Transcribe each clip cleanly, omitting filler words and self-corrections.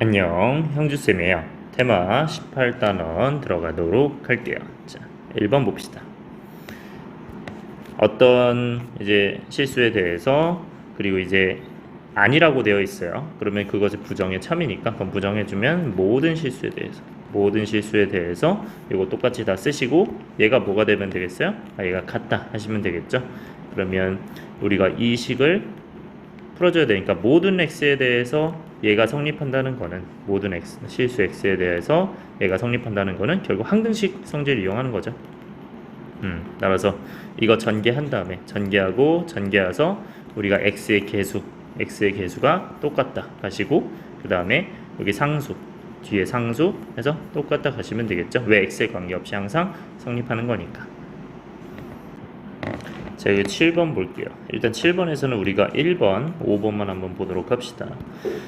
안녕, 형주쌤이에요. 테마 18단원 들어가도록 할게요. 자, 1번 봅시다. 어떤 이제 실수에 대해서 그리고 이제 아니라고 되어 있어요. 그러면 그것을 부정의 참이니까 그럼 부정해주면 모든 실수에 대해서 이거 똑같이 다 쓰시고 얘가 뭐가 되면 되겠어요? 얘가 같다 하시면 되겠죠. 그러면 우리가 이 식을 풀어줘야 되니까 모든 x에 대해서 얘가 성립한다는 거는 모든 x, 실수 x에 대해서 얘가 성립한다는 거는 결국 항등식 성질을 이용하는 거죠. 따라서 이거 전개한 다음에 전개해서 우리가 x의 개수가 똑같다 가시고 그 다음에 여기 상수 뒤에 상수 해서 똑같다 가시면 되겠죠. 왜 x에 관계없이 항상 성립하는 거니까. 자, 여기 7번 볼게요. 일단 7번에서는 우리가 1번, 5번만 한번 보도록 합시다.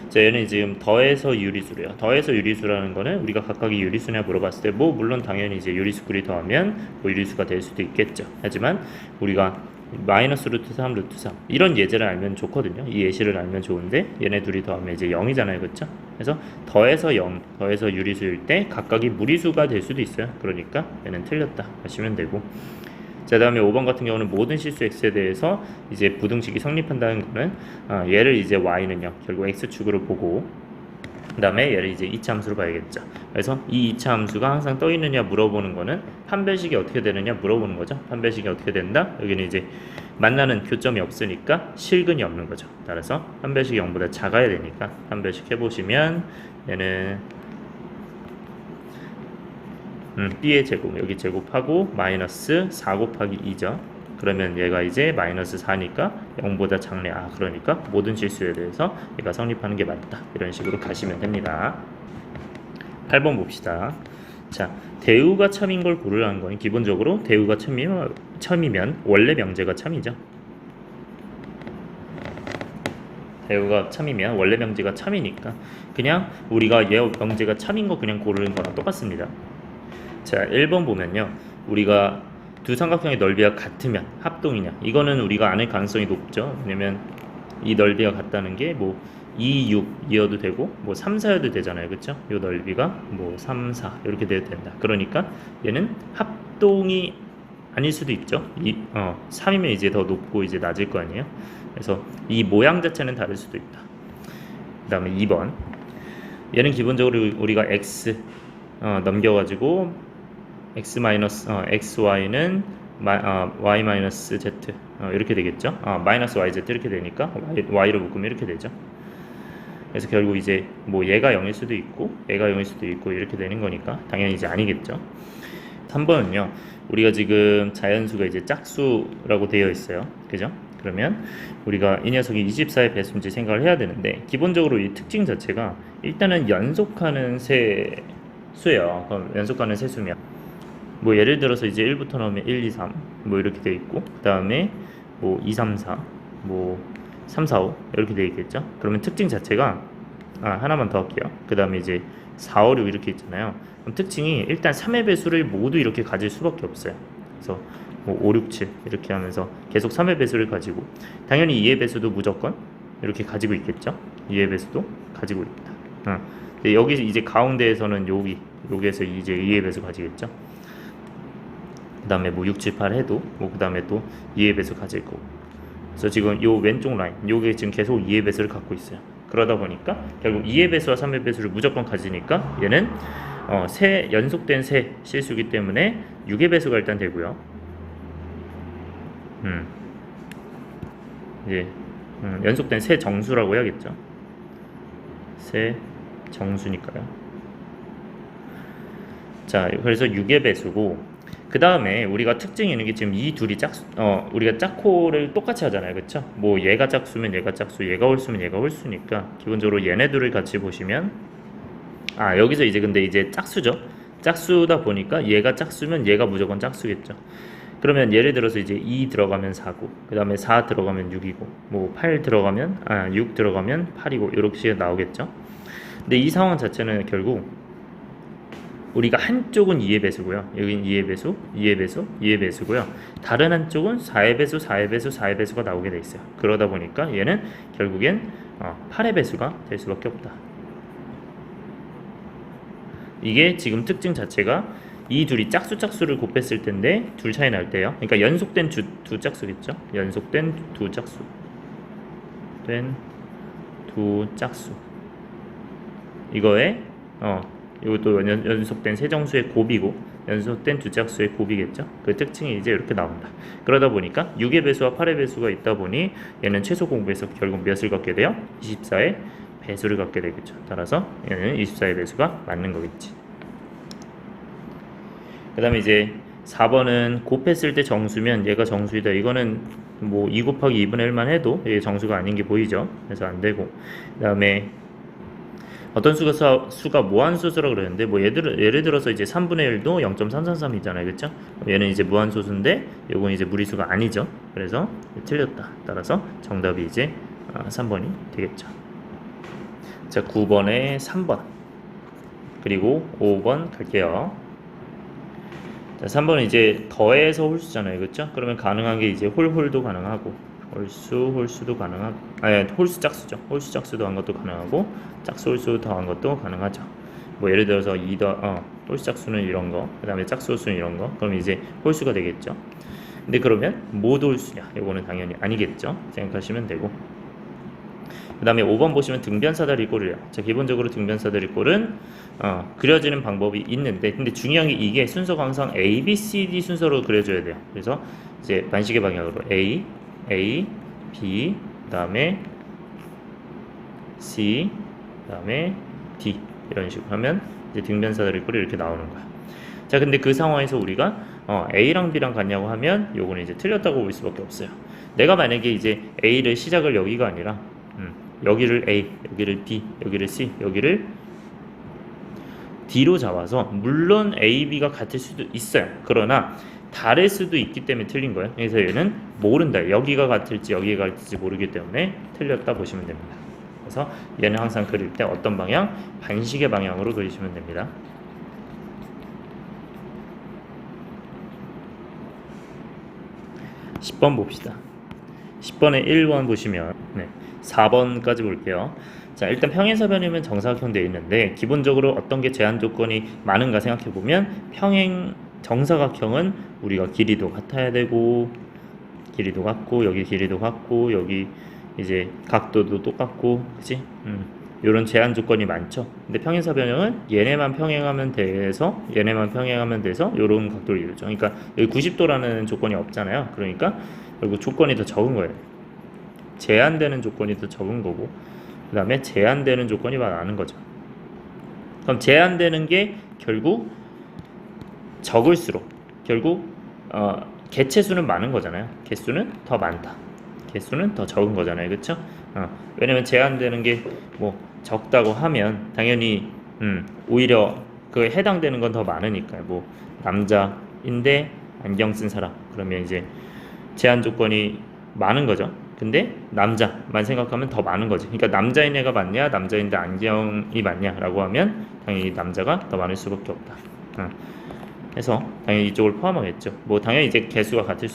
자, 얘는 지금 더해서 유리수래요. 더해서 유리수라는 거는 우리가 각각이 유리수냐 물어봤을 때 뭐 물론 당연히 이제 유리수끼리 더하면 뭐 유리수가 될 수도 있겠죠. 하지만 우리가 마이너스 루트 3, 루트 3 이런 예제를 알면 좋거든요. 이 예시를 알면 좋은데 얘네 둘이 더하면 이제 0이잖아요. 그렇죠? 그래서 더해서 0, 더해서 유리수일 때 각각이 무리수가 될 수도 있어요. 그러니까 얘는 틀렸다 하시면 되고, 자, 다음에 5번 같은 경우는 모든 실수 x에 대해서 이제 부등식이 성립한다는 거는 얘를 이제 y는요 결국 x축으로 보고 그 다음에 얘를 이제 2차 함수로 봐야겠죠. 그래서 이 2차 함수가 항상 떠 있느냐 물어보는 거는 판별식이 어떻게 되느냐 물어보는 거죠. 판별식이 어떻게 된다? 여기는 이제 만나는 교점이 없으니까 실근이 없는 거죠. 따라서 판별식이 0보다 작아야 되니까 판별식 해보시면 얘는 b의 제곱 여기 제곱하고 마이너스 4 곱하기 2죠. 그러면 얘가 이제 마이너스 4니까 0보다 작네. 그러니까 모든 실수에 대해서 얘가 성립하는 게 맞다. 이런 식으로 가시면 됩니다. 8번 봅시다. 자, 대우가 참인 걸 고르라는 거는 기본적으로 대우가 참이면 원래 명제가 참이죠. 대우가 참이면 원래 명제가 참이니까 그냥 우리가 얘 명제가 참인 거 그냥 고르는 거랑 똑같습니다. 자, 1번 보면요. 우리가 두 삼각형의 넓이가 같으면 합동이냐? 이거는 우리가 아는 가능성이 높죠. 왜냐면 이 넓이가 같다는 게 뭐 2, 6 이어도 되고 뭐 3, 4여도 되잖아요. 그렇죠? 이 넓이가 뭐 3, 4 이렇게 돼도 된다. 그러니까 얘는 합동이 아닐 수도 있죠. 3이면 이제 더 높고 이제 낮을 거 아니에요. 그래서 이 모양 자체는 다를 수도 있다. 그 다음에 2번. 얘는 기본적으로 우리가 x 넘겨가지고 xy는 y-z 이렇게 되겠죠. 마이너스 yz 이렇게 되니까 y로 묶으면 이렇게 되죠. 그래서 결국 이제 뭐 얘가 0일 수도 있고 얘가 0일 수도 있고 이렇게 되는 거니까 당연히 이제 아니겠죠. 3번은요. 우리가 지금 자연수가 이제 짝수라고 되어 있어요. 그죠? 그러면 우리가 이 녀석이 24의 배수인지 생각을 해야 되는데 기본적으로 이 특징 자체가 일단은 연속하는 수예요. 그럼 연속하는 세수면 뭐 예를 들어서 이제 1부터 나오면 1, 2, 3 뭐 이렇게 돼 있고 그 다음에 뭐 2, 3, 4 뭐 3, 4, 5 이렇게 돼 있겠죠. 그러면 특징 자체가 하나만 더 할게요. 그 다음에 이제 4, 5, 6 이렇게 있잖아요. 그럼 특징이 일단 3의 배수를 모두 이렇게 가질 수밖에 없어요. 그래서 뭐 5, 6, 7 이렇게 하면서 계속 3의 배수를 가지고 당연히 2의 배수도 무조건 이렇게 가지고 있겠죠. 2의 배수도 가지고 있다. 여기 이제 가운데에서는 여기에서 이제 2의 배수 가지겠죠. 그 다음에 뭐 6, 7, 8 해도 뭐 그 다음에 또 2의 배수 가질 거고. 그래서 지금 요 왼쪽 라인 요게 지금 계속 2의 배수를 갖고 있어요. 그러다 보니까 결국 2의 배수와 3의 배수를 무조건 가지니까 얘는 연속된 세 실수기 때문에 6의 배수가 일단 되고요. 이제 연속된 세 정수라고 해야겠죠. 세 정수니까요. 자, 그래서 6의 배수고 그 다음에 우리가 특징이 있는 게 지금 이 둘이 우리가 짝코를 똑같이 하잖아요. 그쵸? 뭐 얘가 짝수면 얘가 짝수, 얘가 홀수면 얘가 홀수니까 기본적으로 얘네들을 같이 보시면 여기서 이제 근데 이제 짝수죠. 짝수다 보니까 얘가 짝수면 얘가 무조건 짝수겠죠. 그러면 예를 들어서 이제 2 들어가면 4고 그 다음에 4 들어가면 6이고 뭐 8 들어가면 6 들어가면 8이고 이렇게 나오겠죠. 근데 이 상황 자체는 결국 우리가 한쪽은 2의 배수고요. 여기는 2의 배수, 2의 배수, 2의 배수고요. 다른 한쪽은 4의 배수, 4의 배수, 4의 배수가 나오게 돼 있어요. 그러다 보니까 얘는 결국엔 8의 배수가 될 수밖에 없다. 이게 지금 특징 자체가 이 둘이 짝수를 곱했을 텐데 둘 차이 날 때요. 그러니까 연속된 두 짝수겠죠. 연속된 두 짝수. 두 짝수. 이거에 이것도 연속된 세 정수의 곱이고 연속된 두 짝수의 곱이겠죠. 그 특징이 이제 이렇게 나온다. 그러다 보니까 6의 배수와 8의 배수가 있다 보니 얘는 최소 공배에서 결국 몇을 갖게 돼요? 24의 배수를 갖게 되겠죠. 따라서 얘는 24의 배수가 맞는 거겠지. 그 다음에 이제 4번은 곱했을 때 정수면 얘가 정수이다. 이거는 뭐 2 곱하기 2분의 1만 해도 얘 정수가 아닌 게 보이죠. 그래서 안 되고, 그 다음에 어떤 수가 무한소수라고 그러는데 뭐 예를 들어서 이제 3분의 1도 0.333이잖아요. 그렇죠? 얘는 이제 무한소수인데 요건 이제 무리수가 아니죠. 그래서 틀렸다. 따라서 정답이 이제 3번이 되겠죠. 자, 9번에 3번 그리고 5번 갈게요. 자, 3번은 이제 더해서 홀수잖아요. 그렇죠? 그러면 가능한 게 이제 홀도 가능하고 홀수도 가능하고, 홀수 짝수죠. 홀수 짝수 더한 것도 가능하고 짝수 홀수 더한 것도 가능하죠. 뭐 예를 들어서 홀수 짝수는 이런 거, 그 다음에 짝수 홀수는 이런 거, 그럼 이제 홀수가 되겠죠. 근데 그러면 모두 홀수냐? 이거는 당연히 아니겠죠. 생각하시면 되고, 그 다음에 5번 보시면 등변사다리 꼴이에요. 자, 기본적으로 등변사다리 꼴은 그려지는 방법이 있는데, 근데 중요한 게 이게 순서가 항상 A, B, C, D 순서로 그려줘야 돼요. 그래서 이제 반시계 방향으로 A, B, 그 다음에 C, 그 다음에 D 이런 식으로 하면 이제 등변사다리 꼴이 이렇게 나오는 거야. 자, 근데 그 상황에서 우리가 A랑 B랑 같냐고 하면 요거는 이제 틀렸다고 볼 수밖에 없어요. 내가 만약에 이제 A를 시작을 여기가 아니라 여기를 A, 여기를 B, 여기를 C, 여기를 D로 잡아서 물론 A, B가 같을 수도 있어요. 그러나 다를 수도 있기 때문에 틀린 거예요. 그래서 얘는 모른다. 여기가 같을지 여기가 같을지 모르기 때문에 틀렸다 보시면 됩니다. 그래서 얘는 항상 그릴 때 어떤 방향? 반시계 방향으로 그리시면 됩니다. 10번 봅시다. 10번에 1번 보시면 4번까지 볼게요. 자, 일단 평행사변이면 정사각형 되어 있는데 기본적으로 어떤 게 제한 조건이 많은가 생각해 보면 평행 정사각형은 우리가 길이도 같아야 되고, 길이도 같고, 여기 길이도 같고, 여기 이제 각도도 똑같고, 그치? 요런 제한 조건이 많죠. 근데 평행사변형은 얘네만 평행하면 돼서 요런 각도를 이루죠. 그러니까 여기 90도라는 조건이 없잖아요. 그러니까 결국 조건이 더 적은 거예요. 제한되는 조건이 더 적은 거고, 그 다음에 제한되는 조건이 많은 거죠. 그럼 제한되는 게 결국 적을수록 결국 개체수는 많은 거잖아요. 개수는 더 많다. 개수는 더 적은 거잖아요. 그렇죠? 왜냐면 제한되는 게 뭐 적다고 하면 당연히 오히려 그 해당되는 건 더 많으니까요. 뭐 남자인데 안경 쓴 사람, 그러면 이제 제한 조건이 많은 거죠. 근데 남자만 생각하면 더 많은 거지. 그러니까 남자인 애가 많냐, 남자인데 안경이 많냐라고 하면 당연히 남자가 더 많을 수밖에 없다. 그래서 당연히 이쪽을 포함하겠죠. 뭐 당연히 이제 개수가 같을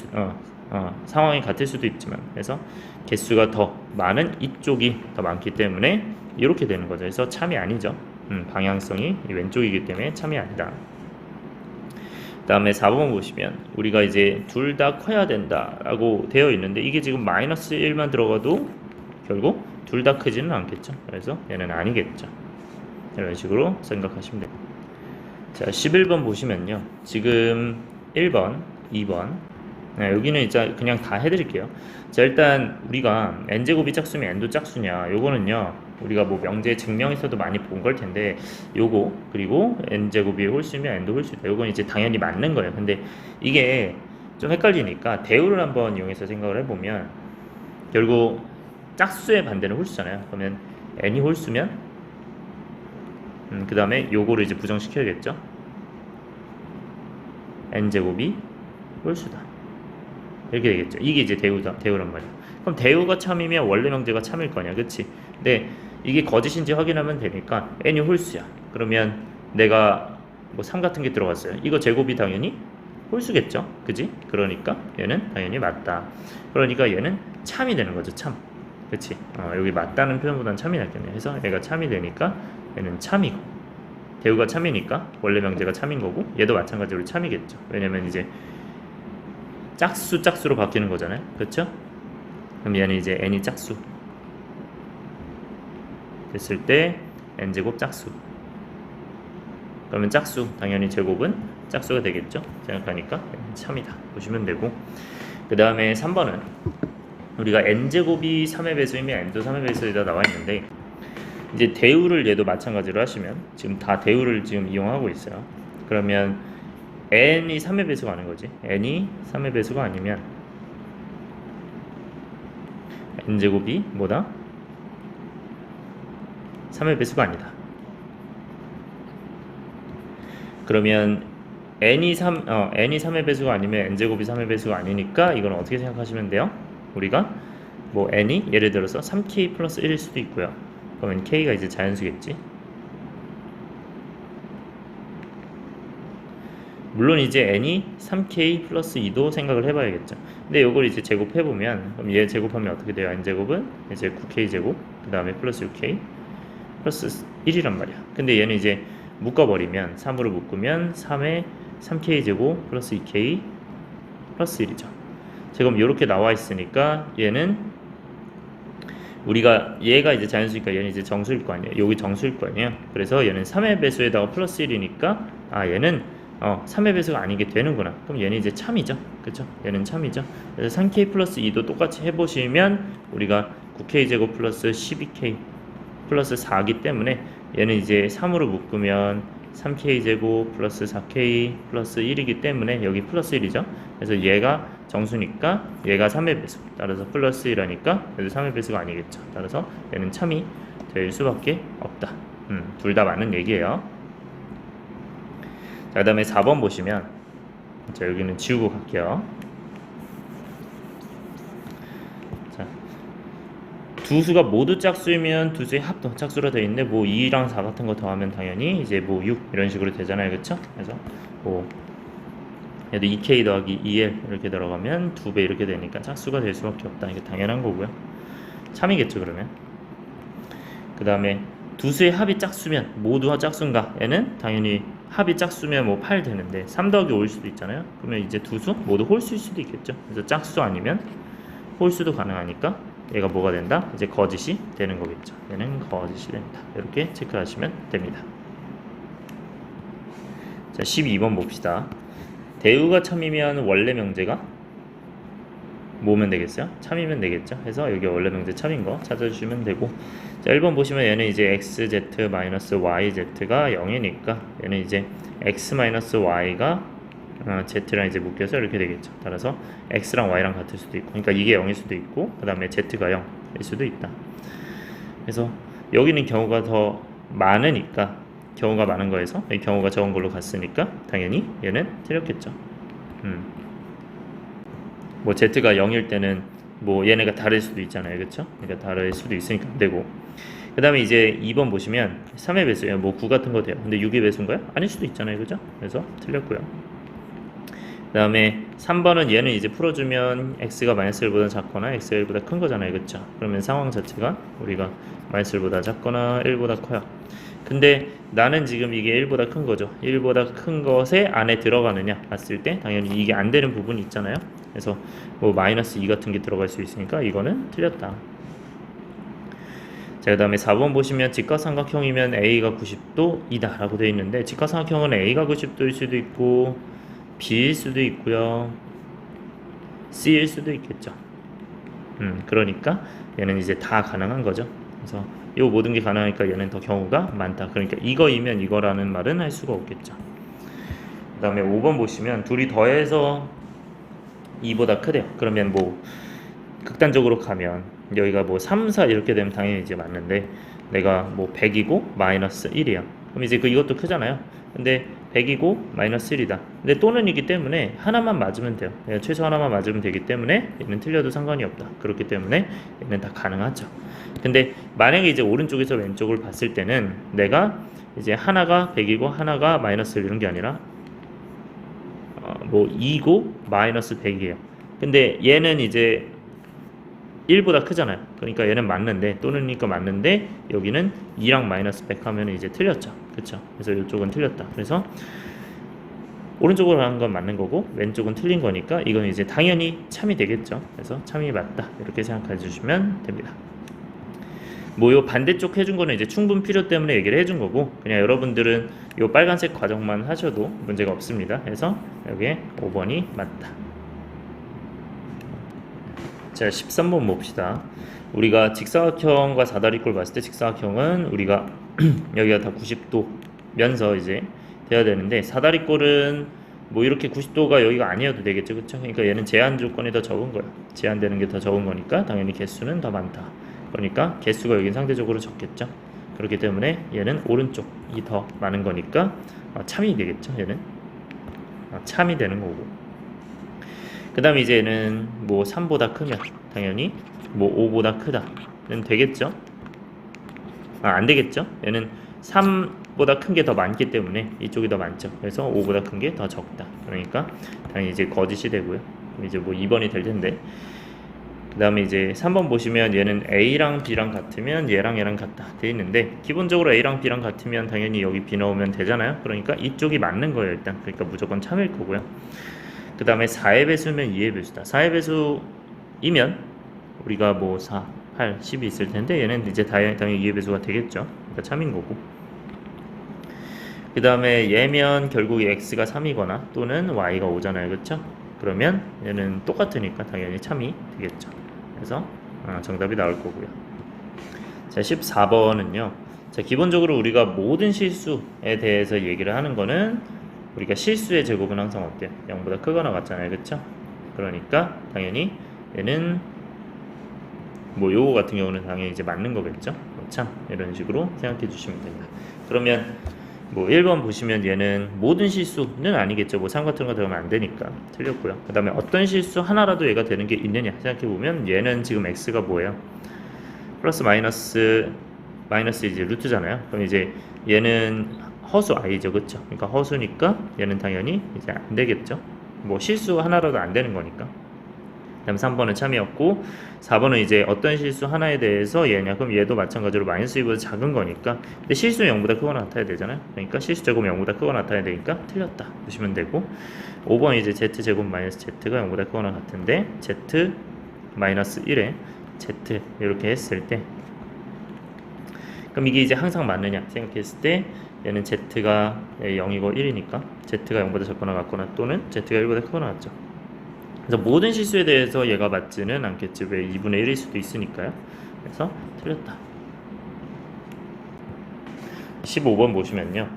상황이 같을 수도 있지만, 그래서 개수가 더 많은 이쪽이 더 많기 때문에 이렇게 되는 거죠. 그래서 참이 아니죠. 방향성이 왼쪽이기 때문에 참이 아니다. 그 다음에 4번 보시면 우리가 이제 둘 다 커야 된다라고 되어 있는데 이게 지금 마이너스 1만 들어가도 결국 둘 다 크지는 않겠죠. 그래서 얘는 아니겠죠. 이런 식으로 생각하시면 됩니다. 자, 11번 보시면요. 지금 1번, 2번 여기는 이제 그냥 다 해드릴게요. 자, 일단 우리가 n제곱이 짝수면 n도 짝수냐, 요거는요 우리가 뭐 명제 증명에서도 많이 본 걸 텐데, 요거 그리고 n제곱이 홀수면 n도 홀수다. 요건 이제 당연히 맞는 거예요. 근데 이게 좀 헷갈리니까 대우를 한번 이용해서 생각을 해보면 결국 짝수의 반대는 홀수잖아요. 그러면 n이 홀수면 그 다음에 요거를 이제 부정시켜야겠죠. n제곱이 홀수다. 이렇게 되겠죠. 이게 이제 대우란 말이야. 그럼 대우가 참이면 원래 명제가 참일 거냐, 그치? 근데 이게 거짓인지 확인하면 되니까 n이 홀수야. 그러면 내가 뭐 3 같은 게 들어갔어요. 이거 제곱이 당연히 홀수겠죠, 그지? 그러니까 얘는 당연히 맞다. 그러니까 얘는 참이 되는 거죠, 참. 그치? 여기 맞다는 표현보다는 참이 낫겠네. 그래서 얘가 참이 되니까 얘는 참이고, 대우가 참이니까 원래 명제가 참인 거고 얘도 마찬가지로 참이겠죠. 왜냐면 이제 짝수로 바뀌는 거잖아요. 그렇죠? 그럼 얘는 이제 n이 짝수 됐을 때 n제곱 짝수. 그러면 짝수 당연히 제곱은 짝수가 되겠죠. 생각하니까 참이다 보시면 되고, 그 다음에 3번은 우리가 n제곱이 3의 배수이면 n도 3의 배수에다 나와 있는데, 이제 대우를 얘도 마찬가지로 하시면 지금 다 대우를 지금 이용하고 있어요. 그러면 n이 3의 배수가 아닌 거지. n이 3의 배수가 아니면 n제곱이 뭐다? 3의 배수가 아니다. 그러면 n이 3의 배수가 아니면 n제곱이 3의 배수가 아니니까 이건 어떻게 생각하시면 돼요? 우리가 뭐 n이 예를 들어서 3k 플러스 1일 수도 있고요. 그러면 k가 이제 자연수겠지. 물론 이제 n이 3k 플러스 2도 생각을 해봐야겠죠. 근데 이걸 이제 제곱해보면, 그럼 얘 제곱하면 어떻게 돼요? n제곱은 이제 9k 제곱 그 다음에 플러스 6k 플러스 1이란 말이야. 근데 얘는 이제 묶어버리면 3으로 묶으면 3에 3k 제곱 플러스 2k 플러스 1이죠. 지금 이렇게 나와 있으니까 얘는 우리가 얘가 이제 자연수니까 얘는 이제 정수일 거 아니에요. 여기 정수일 거 아니에요. 그래서 얘는 3의 배수에다가 플러스 1이니까 얘는 3의 배수가 아니게 되는구나. 그럼 얘는 이제 참이죠. 그렇죠? 얘는 참이죠. 그래서 3k 플러스 2도 똑같이 해보시면 우리가 9k 제곱 플러스 12k 플러스 4기 때문에 얘는 이제 3으로 묶으면 3k 제곱 플러스 4k 플러스 1이기 때문에 여기 플러스 1이죠. 그래서 얘가 정수니까 얘가 3의 배수, 따라서 플러스 1하니까 얘도 3의 배수가 아니겠죠. 따라서 얘는 참이 될 수밖에 없다. 둘 다 맞는 얘기예요. 자, 그 다음에 4번 보시면, 자, 여기는 지우고 갈게요. 자, 두 수가 모두 짝수이면 두 수의 합도 짝수로 되어 있는데, 뭐 2랑 4 같은 거 더하면 당연히 이제 뭐 6 이런 식으로 되잖아요. 그쵸? 그래서 뭐 얘도 2k 더하기 2l 이렇게 들어가면 2배 이렇게 되니까 짝수가 될 수밖에 없다. 이게 당연한 거고요. 참이겠죠, 그러면. 그 다음에 두 수의 합이 짝수면 모두가 짝수인가? 얘는 당연히 합이 짝수면 뭐 8 되는데 3 더하기 5일 수도 있잖아요. 그러면 이제 두 수 모두 홀수일 수도 있겠죠. 그래서 짝수 아니면 홀수도 가능하니까 얘가 뭐가 된다? 이제 거짓이 되는 거겠죠. 얘는 거짓이 됩니다. 이렇게 체크하시면 됩니다. 자, 12번 봅시다. 대우가 참이면 원래 명제가 뭐면 되겠어요? 참이면 되겠죠. 그래서 여기 원래 명제 참인 거 찾아주시면 되고, 자, 1번 보시면 얘는 이제 xz-yz가 0이니까 얘는 이제 x-y가 z랑 이제 묶여서 이렇게 되겠죠. 따라서 x랑 y랑 같을 수도 있고, 그러니까 이게 0일 수도 있고, 그 다음에 z가 0일 수도 있다. 그래서 여기는 경우가 더 많으니까, 경우가 많은 거에서 이 경우가 적은 걸로 갔으니까 당연히 얘는 틀렸겠죠. 뭐 z가 0일 때는 뭐 얘네가 다를 수도 있잖아요. 그렇죠? 그러니까 다를 수도 있으니까 안 되고, 그 다음에 이제 2번 보시면 3의 배수예요. 뭐 9 같은 거 돼요. 근데 6의 배수인가요? 아닐 수도 있잖아요. 그죠? 그래서 틀렸고요. 그 다음에 3번은 얘는 이제 풀어주면 x가 마이너스 1보다 작거나 x가 1보다 큰 거잖아요. 그렇죠? 그러면 상황 자체가 우리가 마이너스 1보다 작거나 1보다 커요. 근데 나는 지금 이게 1보다 큰 거죠. 1보다 큰 것에 안에 들어가느냐 봤을 때 당연히 이게 안 되는 부분이 있잖아요. 그래서 뭐 마이너스 2 같은 게 들어갈 수 있으니까 이거는 틀렸다. 자, 그 다음에 4번 보시면 직각삼각형이면 A가 90도이다 라고 되어 있는데, 직각삼각형은 A가 90도일 수도 있고 B일 수도 있고요, C일 수도 있겠죠. 그러니까 얘는 이제 다 가능한 거죠. 그래서 이 모든 게 가능하니까 얘는 더 경우가 많다. 그러니까 이거이면 이거라는 말은 할 수가 없겠죠. 그 다음에 5번 보시면 둘이 더해서 2보다 크대요. 그러면 뭐 극단적으로 가면 여기가 뭐 3, 4 이렇게 되면 당연히 이제 맞는데, 내가 뭐 100이고 마이너스 1이야. 그럼 이제 이것도 크잖아요. 근데 100이고 마이너스 1이다. 근데 또는이기 때문에 하나만 맞으면 돼요. 최소 하나만 맞으면 되기 때문에 얘는 틀려도 상관이 없다. 그렇기 때문에 얘는 다 가능하죠. 근데 만약에 이제 오른쪽에서 왼쪽을 봤을 때는 내가 이제 하나가 100이고 하나가 마이너스 1 이런 게 아니라 뭐 2고 마이너스 100이에요. 근데 얘는 이제 1보다 크잖아요. 그러니까 얘는 맞는데, 또는니까 맞는데 여기는 2랑 마이너스 100 하면 이제 틀렸죠. 그쵸? 그래서 이쪽은 틀렸다. 그래서 오른쪽으로 가는 건 맞는 거고 왼쪽은 틀린 거니까 이건 이제 당연히 참이 되겠죠. 그래서 참이 맞다. 이렇게 생각해 주시면 됩니다. 뭐 요 반대쪽 해준 거는 이제 충분 필요 때문에 얘기를 해준 거고, 그냥 여러분들은 요 빨간색 과정만 하셔도 문제가 없습니다. 그래서 여기에 5번이 맞다. 자, 13번 봅시다. 우리가 직사각형과 사다리꼴 봤을 때 직사각형은 우리가 여기가 다 90도면서 이제 돼야 되는데, 사다리꼴은 뭐 이렇게 90도가 여기가 아니어도 되겠죠. 그쵸? 그러니까 얘는 제한 조건이 더 적은 거예요. 제한되는 게 더 적은 거니까 당연히 개수는 더 많다. 그러니까 개수가 여긴 상대적으로 적겠죠. 그렇기 때문에 얘는 오른쪽이 더 많은 거니까 참이 되겠죠. 얘는 참이 되는 거고, 그 다음에 이제 얘는 뭐 3보다 크면 당연히 뭐 5보다 크다는 되겠죠. 안 되겠죠. 얘는 3보다 큰 게 더 많기 때문에 이쪽이 더 많죠. 그래서 5보다 큰 게 더 적다. 그러니까 당연히 이제 거짓이 되고요. 이제 뭐 2번이 될 텐데, 그 다음에 이제 3번 보시면 얘는 A랑 B랑 같으면 얘랑 같다 돼 있는데, 기본적으로 A랑 B랑 같으면 당연히 여기 B 넣으면 되잖아요. 그러니까 이쪽이 맞는 거예요 일단. 그러니까 무조건 참일 거고요. 그 다음에 4의 배수면 2의 배수다. 4의 배수이면 우리가 뭐 4, 8, 10이 있을 텐데 얘는 이제 당연히 2의 배수가 되겠죠. 그러니까 참인 거고. 그 다음에 얘면 결국 x가 3이거나 또는 y가 5잖아요. 그렇죠? 그러면 얘는 똑같으니까 당연히 참이 되겠죠. 그래서 정답이 나올 거고요. 자, 14번은요. 자, 기본적으로 우리가 모든 실수에 대해서 얘기를 하는 거는, 우리가 실수의 제곱은 항상 어때요? 0보다 크거나 같잖아요. 그렇죠? 그러니까 당연히 얘는 뭐 요거 같은 경우는 당연히 이제 맞는 거겠죠. 참 이런 식으로 생각해 주시면 됩니다. 그러면 뭐 1번 보시면 얘는 모든 실수는 아니겠죠. 뭐 3 같은 거 들어가면 안 되니까 틀렸고요. 그 다음에 어떤 실수 하나라도 얘가 되는 게 있느냐 생각해 보면, 얘는 지금 x가 뭐예요? 플러스 마이너스 이제 루트잖아요. 그럼 이제 얘는 허수 i죠. 그쵸? 그러니까 허수니까 얘는 당연히 이제 안 되겠죠. 뭐 실수 하나라도 안 되는 거니까. 그다음 3번은 참이었고, 4번은 이제 어떤 실수 하나에 대해서 얘냐, 그럼 얘도 마찬가지로 마이너스 2보다 작은 거니까, 근데 실수는 0보다 크거나 같아야 되잖아요. 그러니까 실수 제곱은 0보다 크거나 같아야 되니까 틀렸다 보시면 되고, 5번 이제 z 제곱 마이너스 z가 0보다 크거나 같은데 z 마이너스 1에 z 이렇게 했을 때, 그럼 이게 이제 항상 맞느냐 생각했을 때 얘는 z가 0이고 1이니까 z가 0보다 작거나 같거나 또는 z가 1보다 크거나 같죠. 그래서 모든 실수에 대해서 얘가 맞지는 않겠지. 왜 2분의 1일 수도 있으니까요. 그래서 틀렸다. 15번 보시면요.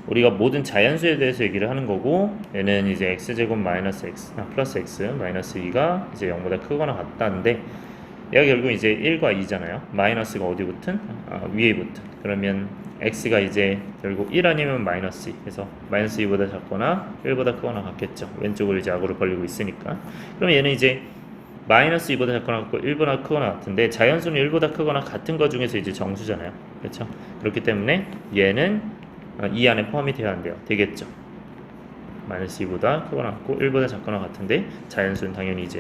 우리가 모든 자연수에 대해서 얘기를 하는 거고, 얘는 이제 x제곱 마이너스 x, 플러스 x 마이너스 2가 이제 0보다 크거나 같다는데, 얘가 결국 이제 1과 2잖아요. 마이너스가 어디 붙은? 위에 붙은. 그러면 x가 이제 결국 1 아니면 마이너스 2. 그래서 마이너스 2보다 작거나 1보다 크거나 같겠죠. 왼쪽으로 이제 악으로 벌리고 있으니까. 그러면 얘는 이제 마이너스 2보다 작거나 같고 1보다 크거나 같은데, 자연수는 1보다 크거나 같은 거 중에서 이제 정수잖아요. 그렇죠? 그렇기 때문에 얘는 이 안에 포함이 돼야 한대요. 되겠죠. 마이너스 2보다 크거나 같고 1보다 작거나 같은데, 자연수는 당연히 이제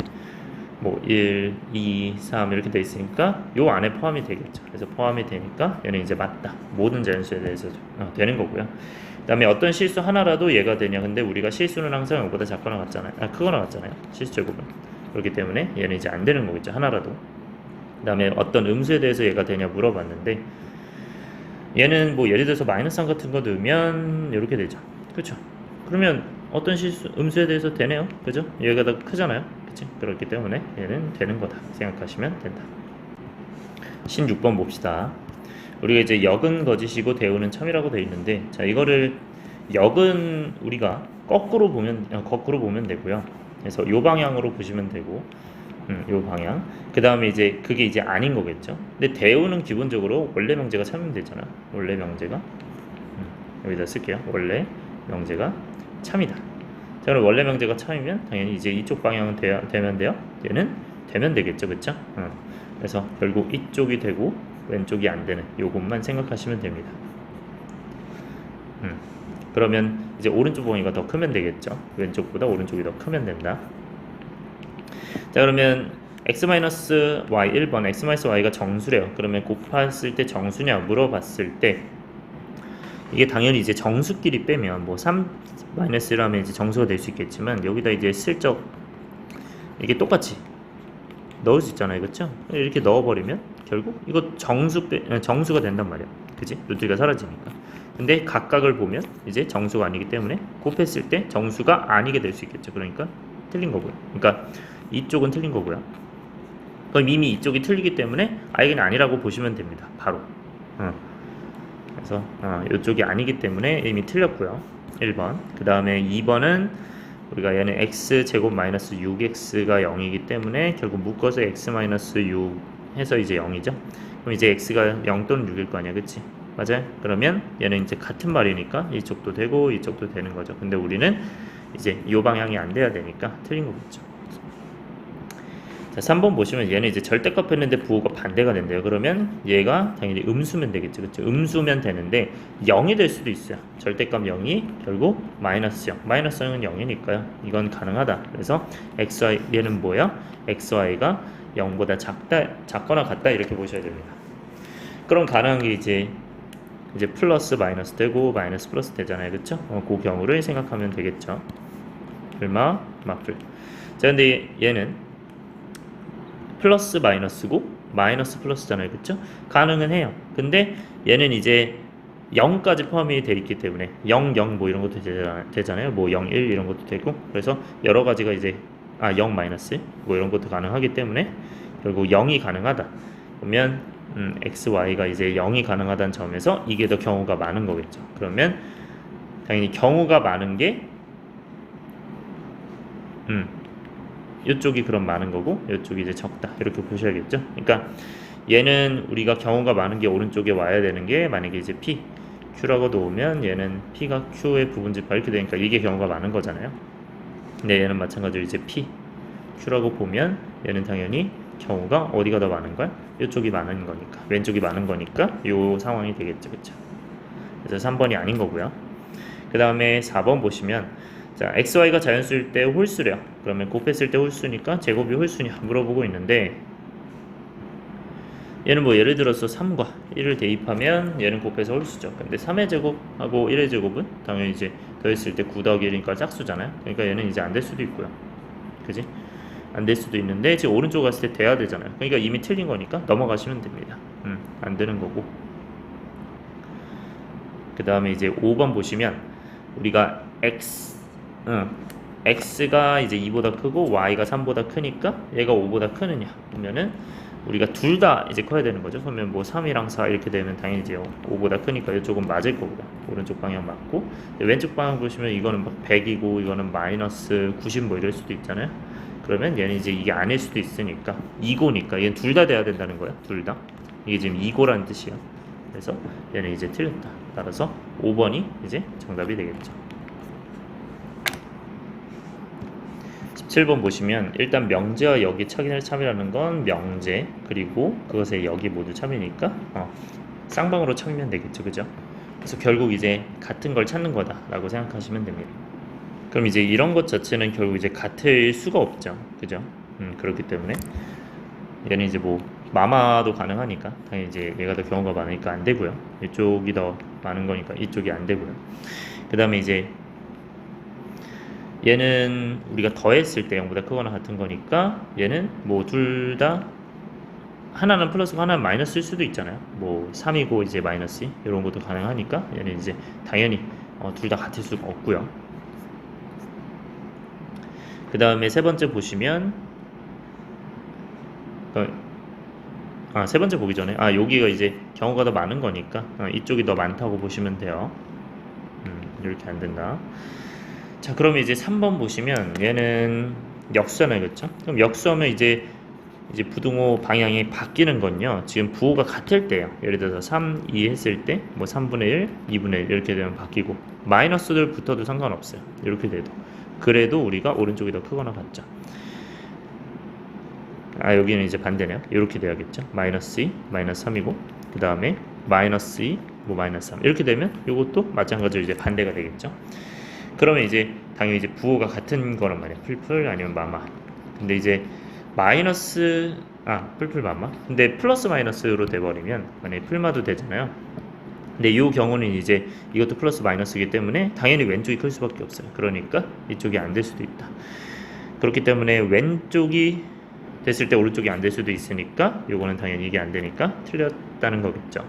뭐 1, 2, 3 이렇게 돼 있으니까 요 안에 포함이 되겠죠. 그래서 포함이 되니까 얘는 이제 맞다. 모든 자연수에 대해서 되는 거고요. 그 다음에 어떤 실수 하나라도 얘가 되냐. 근데 우리가 실수는 항상 0보다 작거나 같잖아요. 크거나 같잖아요. 실수 제곱은. 그렇기 때문에 얘는 이제 안 되는 거겠죠. 하나라도. 그 다음에 어떤 음수에 대해서 얘가 되냐 물어봤는데, 얘는 뭐 예를 들어서 마이너스 3 같은 거 넣으면 이렇게 되죠. 그렇죠? 그러면 어떤 실수, 음수에 대해서 되네요. 그죠? 얘가 더 크잖아요. 그치? 그렇기 때문에 얘는 되는 거다 생각하시면 된다. 16번 봅시다. 우리가 이제 역은 거짓이고 대우는 참이라고 되어 있는데, 자, 이거를 역은 우리가 거꾸로 보면 되고요. 그래서 요 방향으로 보시면 되고, 요 방향. 그 다음에 이제 그게 이제 아닌 거겠죠. 근데 대우는 기본적으로 원래 명제가 참이면 되잖아. 원래 명제가 여기다 쓸게요. 원래 명제가 참이다. 자, 그럼 원래 명제가 참이면 당연히 이제 이쪽 방향은 되면 돼요. 얘는 되면 되겠죠. 그쵸? 그래서 결국 이쪽이 되고 왼쪽이 안 되는 요것만 생각하시면 됩니다. 그러면 이제 오른쪽 범위가 더 크면 되겠죠. 왼쪽보다 오른쪽이 더 크면 된다. 자, 그러면 x-y 1번 x-y가 정수래요. 그러면 곱했을 때 정수냐 물어봤을 때 이게 당연히 이제 정수끼리 빼면 뭐 3-1하면 이제 정수가 될 수 있겠지만 여기다 이제 슬쩍 이게 똑같이 넣을 수 있잖아요, 그렇죠? 이렇게 넣어버리면 결국 이거 정수가 된단 말이야, 그지? 루트가 사라지니까. 근데 각각을 보면 이제 정수가 아니기 때문에 곱했을 때 정수가 아니게 될 수 있겠죠. 그러니까 틀린 거고요. 그러니까 이쪽은 틀린 거고요. 그럼 이미 이쪽이 틀리기 때문에 이건 아니라고 보시면 됩니다. 바로. 그래서 이쪽이 아니기 때문에 이미 틀렸고요. 1번. 그 다음에 2번은 우리가 얘는 x제곱 마이너스 6x가 0이기 때문에 결국 묶어서 x 마이너스 6 해서 이제 0이죠. 그럼 이제 x가 0 또는 6일 거 아니야, 그치? 맞아요? 그러면 얘는 이제 같은 말이니까 이쪽도 되고 이쪽도 되는 거죠. 근데 우리는 이제 이 방향이 안 돼야 되니까 틀린 거겠죠. 자, 3번 보시면 얘는 이제 절대값 했는데 부호가 반대가 된대요. 그러면 얘가 당연히 음수면 되겠죠. 그렇죠? 음수면 되는데 0이 될 수도 있어요. 절대값 0이 결국 마이너스 0. 마이너스 0은 0이니까요. 이건 가능하다. 그래서 xy 얘는 뭐야? xy가 0보다 작거나 같다 이렇게 보셔야 됩니다. 그럼 가능한 게 이제 플러스 마이너스 되고 마이너스 플러스 되잖아요. 그렇죠? 그 경우를 생각하면 되겠죠. 얼마? 마플. 자, 근데 얘는 플러스 마이너스고 마이너스 플러스잖아요, 그렇죠? 가능은 해요. 근데 얘는 이제 0까지 포함이 돼 있기 때문에 0, 0 뭐 이런 것도 되잖아요. 뭐 0, 1 이런 것도 되고 그래서 여러 가지가 이제 0 마이너스 뭐 이런 것도 가능하기 때문에 결국 0이 가능하다. 그러면 x, y가 이제 0이 가능하다는 점에서 이게 더 경우가 많은 거겠죠. 그러면 당연히 경우가 많은 게 이쪽이 그럼 많은 거고 이쪽이 이제 적다 이렇게 보셔야겠죠. 그러니까 얘는 우리가 경우가 많은 게 오른쪽에 와야 되는 게 만약에 이제 P, Q라고 놓으면 얘는 P가 Q의 부분집합 이렇게 되니까 이게 경우가 많은 거잖아요. 근데 얘는 마찬가지로 이제 P, Q라고 보면 얘는 당연히 경우가 어디가 더 많은 거야? 이쪽이 많은 거니까 왼쪽이 많은 거니까 이 상황이 되겠죠, 그렇죠? 그래서 3번이 아닌 거고요. 그 다음에 4번 보시면 자, xy가 자연수일 때 홀수래요. 그러면 곱했을 때 홀수니까 제곱이 홀수냐 물어보고 있는데 얘는 뭐 예를 들어서 3과 1을 대입하면 얘는 곱해서 홀수죠. 근데 3의 제곱하고 1의 제곱은 당연히 이제 더했을 때 9 더하기 1이니까 짝수잖아요. 그러니까 얘는 이제 안 될 수도 있고요. 그지? 안 될 수도 있는데 지금 오른쪽 갔을 때 돼야 되잖아요. 그러니까 이미 틀린 거니까 넘어가시면 됩니다. 안 되는 거고. 그 다음에 이제 5번 보시면 우리가 x가 이제 2보다 크고 y가 3보다 크니까 얘가 5보다 크느냐 그러면은 우리가 둘 다 이제 커야 되는 거죠. 그러면 뭐 3이랑 4 이렇게 되면 당연히 이제 5보다 크니까 이쪽은 맞을 거고요. 오른쪽 방향 맞고 왼쪽 방향 보시면 이거는 막 100이고 이거는 마이너스 90 뭐 이럴 수도 있잖아요. 그러면 얘는 이제 이게 아닐 수도 있으니까 2고니까 얘는 둘 다 돼야 된다는 거야. 둘 다. 이게 지금 2고라는 뜻이야. 그래서 얘는 이제 틀렸다. 따라서 5번이 이제 정답이 되겠죠. 17번 보시면 일단 명제와 역이 참이라는 건 명제 그리고 그것의 역이 모두 참이니까 쌍방으로 참이면 되겠죠, 그죠? 그래서 결국 이제 같은 걸 찾는 거다라고 생각하시면 됩니다. 그럼 이제 이런 것 자체는 결국 이제 같을 수가 없죠, 그죠? 그렇기 때문에 얘는 이제 뭐 마마도 가능하니까 당연히 이제 얘가 더 경우가 많으니까 안 되고요. 이쪽이 더 많은 거니까 이쪽이 안 되고요. 그 다음에 이제 얘는 우리가 더했을 때 0보다 크거나 같은 거니까 얘는 뭐 둘 다 하나는 플러스고 하나는 마이너스일 수도 있잖아요. 뭐 3이고 이제 마이너스 이런 것도 가능하니까 얘는 이제 당연히 둘 다 같을 수가 없고요. 그 다음에 세 번째 보시면 세 번째 보기 전에 여기가 이제 경우가 더 많은 거니까 이쪽이 더 많다고 보시면 돼요. 이렇게 안 된다. 자, 그러면 이제 3번 보시면 얘는 역수잖아요, 그렇죠? 그럼 역수하면 이제 부등호 방향이 바뀌는 건요. 지금 부호가 같을 때요. 예를 들어서 3, 2 했을 때 뭐 3분의 1, 2분의 1 이렇게 되면 바뀌고 마이너스들 붙어도 상관없어요. 이렇게 돼도. 그래도 우리가 오른쪽이 더 크거나 같죠. 여기는 이제 반대네요. 이렇게 돼야겠죠. 마이너스 2, 마이너스 3이고 그 다음에 마이너스 2, 뭐 마이너스 3 이렇게 되면 이것도 마찬가지로 이제 반대가 되겠죠. 그러면 이제 당연히 이제 부호가 같은 거란 말이야. 풀풀 아니면 마마. 근데 이제 마이너스 풀풀마마. 근데 플러스 마이너스로 돼버리면 만약에 풀마도 되잖아요. 근데 이 경우는 이제 이것도 플러스 마이너스이기 때문에 당연히 왼쪽이 클 수밖에 없어요. 그러니까 이쪽이 안 될 수도 있다. 그렇기 때문에 왼쪽이 됐을 때 오른쪽이 안 될 수도 있으니까 요거는 당연히 이게 안 되니까 틀렸다는 거겠죠.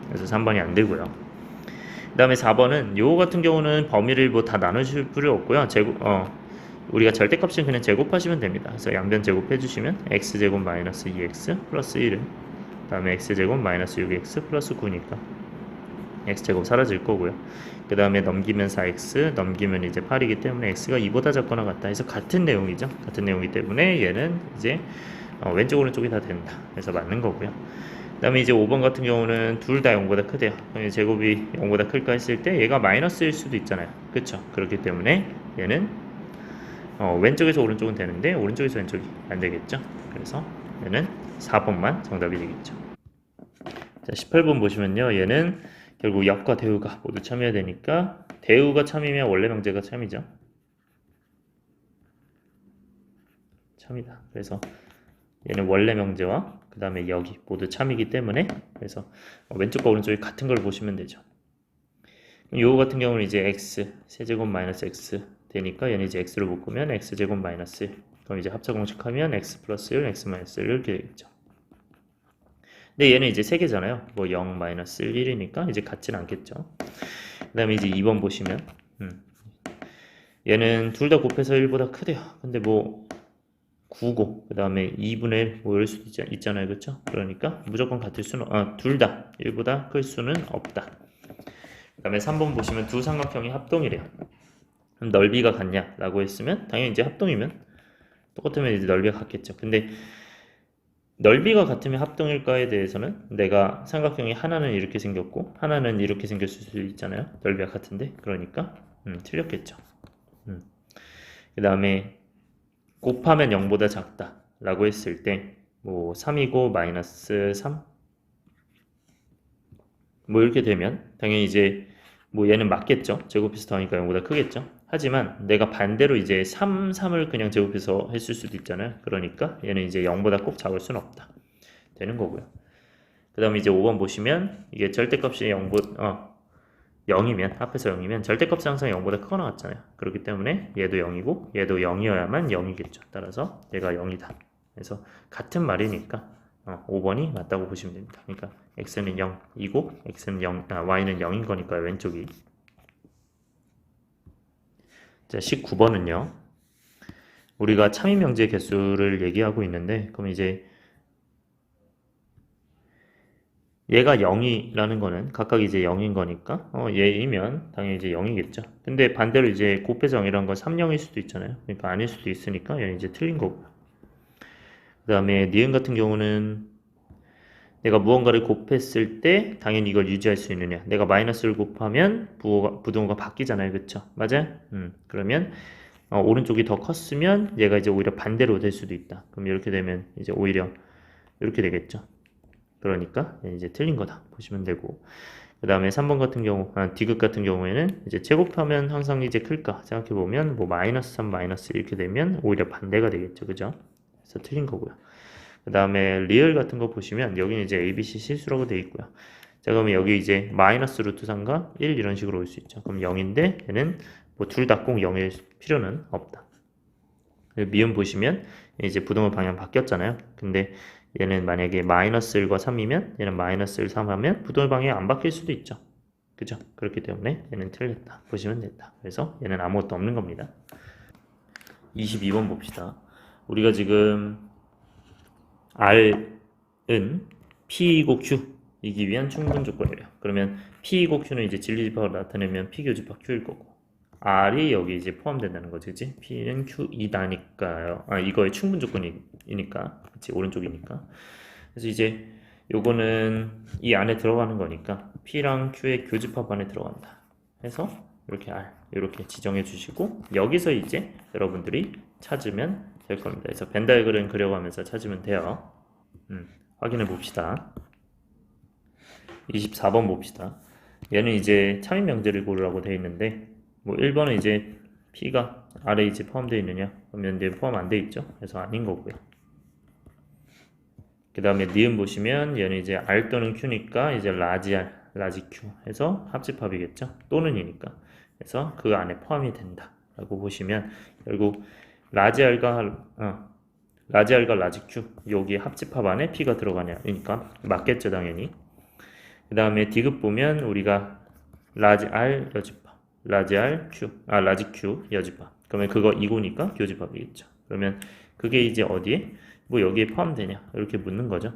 그래서 3번이 안 되고요. 그 다음에 4번은 요거 같은 경우는 범위를 뭐 다 나누실 필요 없고요. 우리가 절대값은 그냥 제곱하시면 됩니다. 그래서 양변 제곱해 주시면 x제곱 마이너스 2x 플러스 1은 그 다음에 x제곱 마이너스 6x 플러스 9니까 x제곱 사라질 거고요. 그 다음에 넘기면 4x 넘기면 이제 8이기 때문에 x가 2보다 작거나 같다 해서 같은 내용이죠. 같은 내용이기 때문에 얘는 이제 왼쪽 오른쪽이 다 된다. 그래서 맞는 거고요. 그 다음에 이제 5번 같은 경우는 둘 다 0보다 크대요. 제곱이 0보다 클까 했을 때 얘가 마이너스일 수도 있잖아요. 그쵸? 그렇기 때문에 얘는 왼쪽에서 오른쪽은 되는데 오른쪽에서 왼쪽이 안 되겠죠. 그래서 얘는 4번만 정답이 되겠죠. 자, 18번 보시면요. 얘는 결국 역과 대우가 모두 참여해야 되니까 대우가 참이면 원래 명제가 참이죠. 참이다. 그래서 얘는 원래 명제와 그 다음에 여기 모두 참이기 때문에 그래서 왼쪽과 오른쪽이 같은 걸 보시면 되죠. 요거 같은 경우는 이제 x 세제곱 마이너스 x 되니까 얘는 이제 x로 묶으면 x제곱 마이너스 1. 그럼 이제 합차 공식하면 x 플러스 1, x 마이너스 1 이렇게 되겠죠. 근데 얘는 이제 3개잖아요. 뭐 0, 마이너스 1, 1이니까 이제 같지는 않겠죠. 그 다음에 이제 2번 보시면 얘는 둘 다 곱해서 1보다 크대요. 근데 뭐 9고 그 다음에 2분의 1 뭐 이럴 수도 있잖아요. 그렇죠? 그러니까 무조건 같을 수는 둘 다 1보다 클 수는 없다. 그 다음에 3번 보시면 두 삼각형이 합동이래요. 그럼 넓이가 같냐 라고 했으면 당연히 이제 합동이면 똑같으면 이제 넓이가 같겠죠. 근데 넓이가 같으면 합동일까에 대해서는 내가 삼각형이 하나는 이렇게 생겼고 하나는 이렇게 생겼을 수도 있잖아요. 넓이가 같은데 그러니까 틀렸겠죠. 그 다음에 곱하면 0보다 작다 라고 했을 때 뭐 3이고 마이너스 3 뭐 이렇게 되면 당연히 이제 뭐 얘는 맞겠죠. 제곱해서 더하니까 0보다 크겠죠. 하지만 내가 반대로 이제 3을 그냥 제곱해서 했을 수도 있잖아요. 그러니까 얘는 이제 0보다 꼭 작을 수는 없다. 되는 거고요. 그 다음에 이제 5번 보시면 이게 절대값이 0이면 합해서 0이면 절대값이 항상 0보다 크거나 같잖아요. 그렇기 때문에 얘도 0이고 얘도 0이어야만 0이겠죠. 따라서 얘가 0이다. 그래서 같은 말이니까 5번이 맞다고 보시면 됩니다. 그러니까 x는 0이고 x는 y는 0인 거니까 왼쪽이. 자, 19번은요. 우리가 참이명제 개수를 얘기하고 있는데 그럼 이제 얘가 0이라는 거는 각각 이제 0인 거니까 얘이면 당연히 이제 0이겠죠. 근데 반대로 이제 곱해서 0이라는 건 3,0일 수도 있잖아요. 그러니까 아닐 수도 있으니까 얘는 이제 틀린 거고요. 그 다음에 니은 같은 경우는 내가 무언가를 곱했을 때 당연히 이걸 유지할 수 있느냐. 내가 마이너스를 곱하면 부동호가 바뀌잖아요. 그쵸? 맞아요? 그러면 오른쪽이 더 컸으면 얘가 이제 오히려 반대로 될 수도 있다. 그럼 이렇게 되면 이제 오히려 이렇게 되겠죠. 그러니까 이제 틀린 거다 보시면 되고, 그 다음에 3번 같은 경우 디귿 같은 경우에는 이제 제곱하면 항상 이제 클까 생각해 보면 뭐 마이너스 3 마이너스 이렇게 되면 오히려 반대가 되겠죠. 그죠? 그래서 틀린 거고요. 그 다음에 리얼 같은 거 보시면 여기는 이제 ABC 실수라고 되어 있고요. 자, 그러면 여기 이제 마이너스 루트 3과 1 이런 식으로 올 수 있죠. 그럼 0인데 얘는 뭐 둘 다 꼭 0일 필요는 없다. 미음 보시면 이제 부동호 방향 바뀌었잖아요. 근데 얘는 만약에 마이너스 1과 3이면 얘는 마이너스 1, 3 하면 부동호 방향이 안 바뀔 수도 있죠. 그죠? 그렇기 때문에 얘는 틀렸다 보시면 된다. 그래서 얘는 아무것도 없는 겁니다. 22번 봅시다. 우리가 지금 R은 P이고 Q이기 위한 충분 조건이래요. 그러면 P이고 Q는 이제 진리집합으로 나타내면 P교집합 Q일 거고 R이 여기 이제 포함된다는 거지, 그치? P는 Q이다니까요. 이거의 충분 조건이니까, 그치? 오른쪽이니까. 그래서 이제 요거는 이 안에 들어가는 거니까 P랑 Q의 교집합 안에 들어간다. 해서 이렇게 R 이렇게 지정해 주시고 여기서 이제 여러분들이 찾으면 될 겁니다. 그래서 벤 다이어그램 그려가면서 찾으면 돼요. 확인해 봅시다. 24번 봅시다. 얘는 이제 참인 명제를 고르라고 되어 있는데 뭐 1번은 이제 P가 R에 이제 포함되어 있느냐? 그러면 이제 포함 안 되어 있죠. 그래서 아닌 거고요. 그 다음에 니은 보시면 얘는 이제 R 또는 Q니까 이제 라지 R, 라지 Q 해서 합집합이겠죠. 또는이니까. 그래서 그 안에 포함이 된다 라고 보시면 결국 라지 R과 라지 Q 여기 합집합 안에 P가 들어가냐니까 맞겠죠 당연히. 그 다음에 D급 보면 우리가 라지 R 여집합, 라지 R Q, 라지 Q 여집합. 그러면 그거 이고니까 교집합이겠죠. 그러면 그게 이제 어디에? 뭐 여기에 포함되냐? 이렇게 묻는 거죠.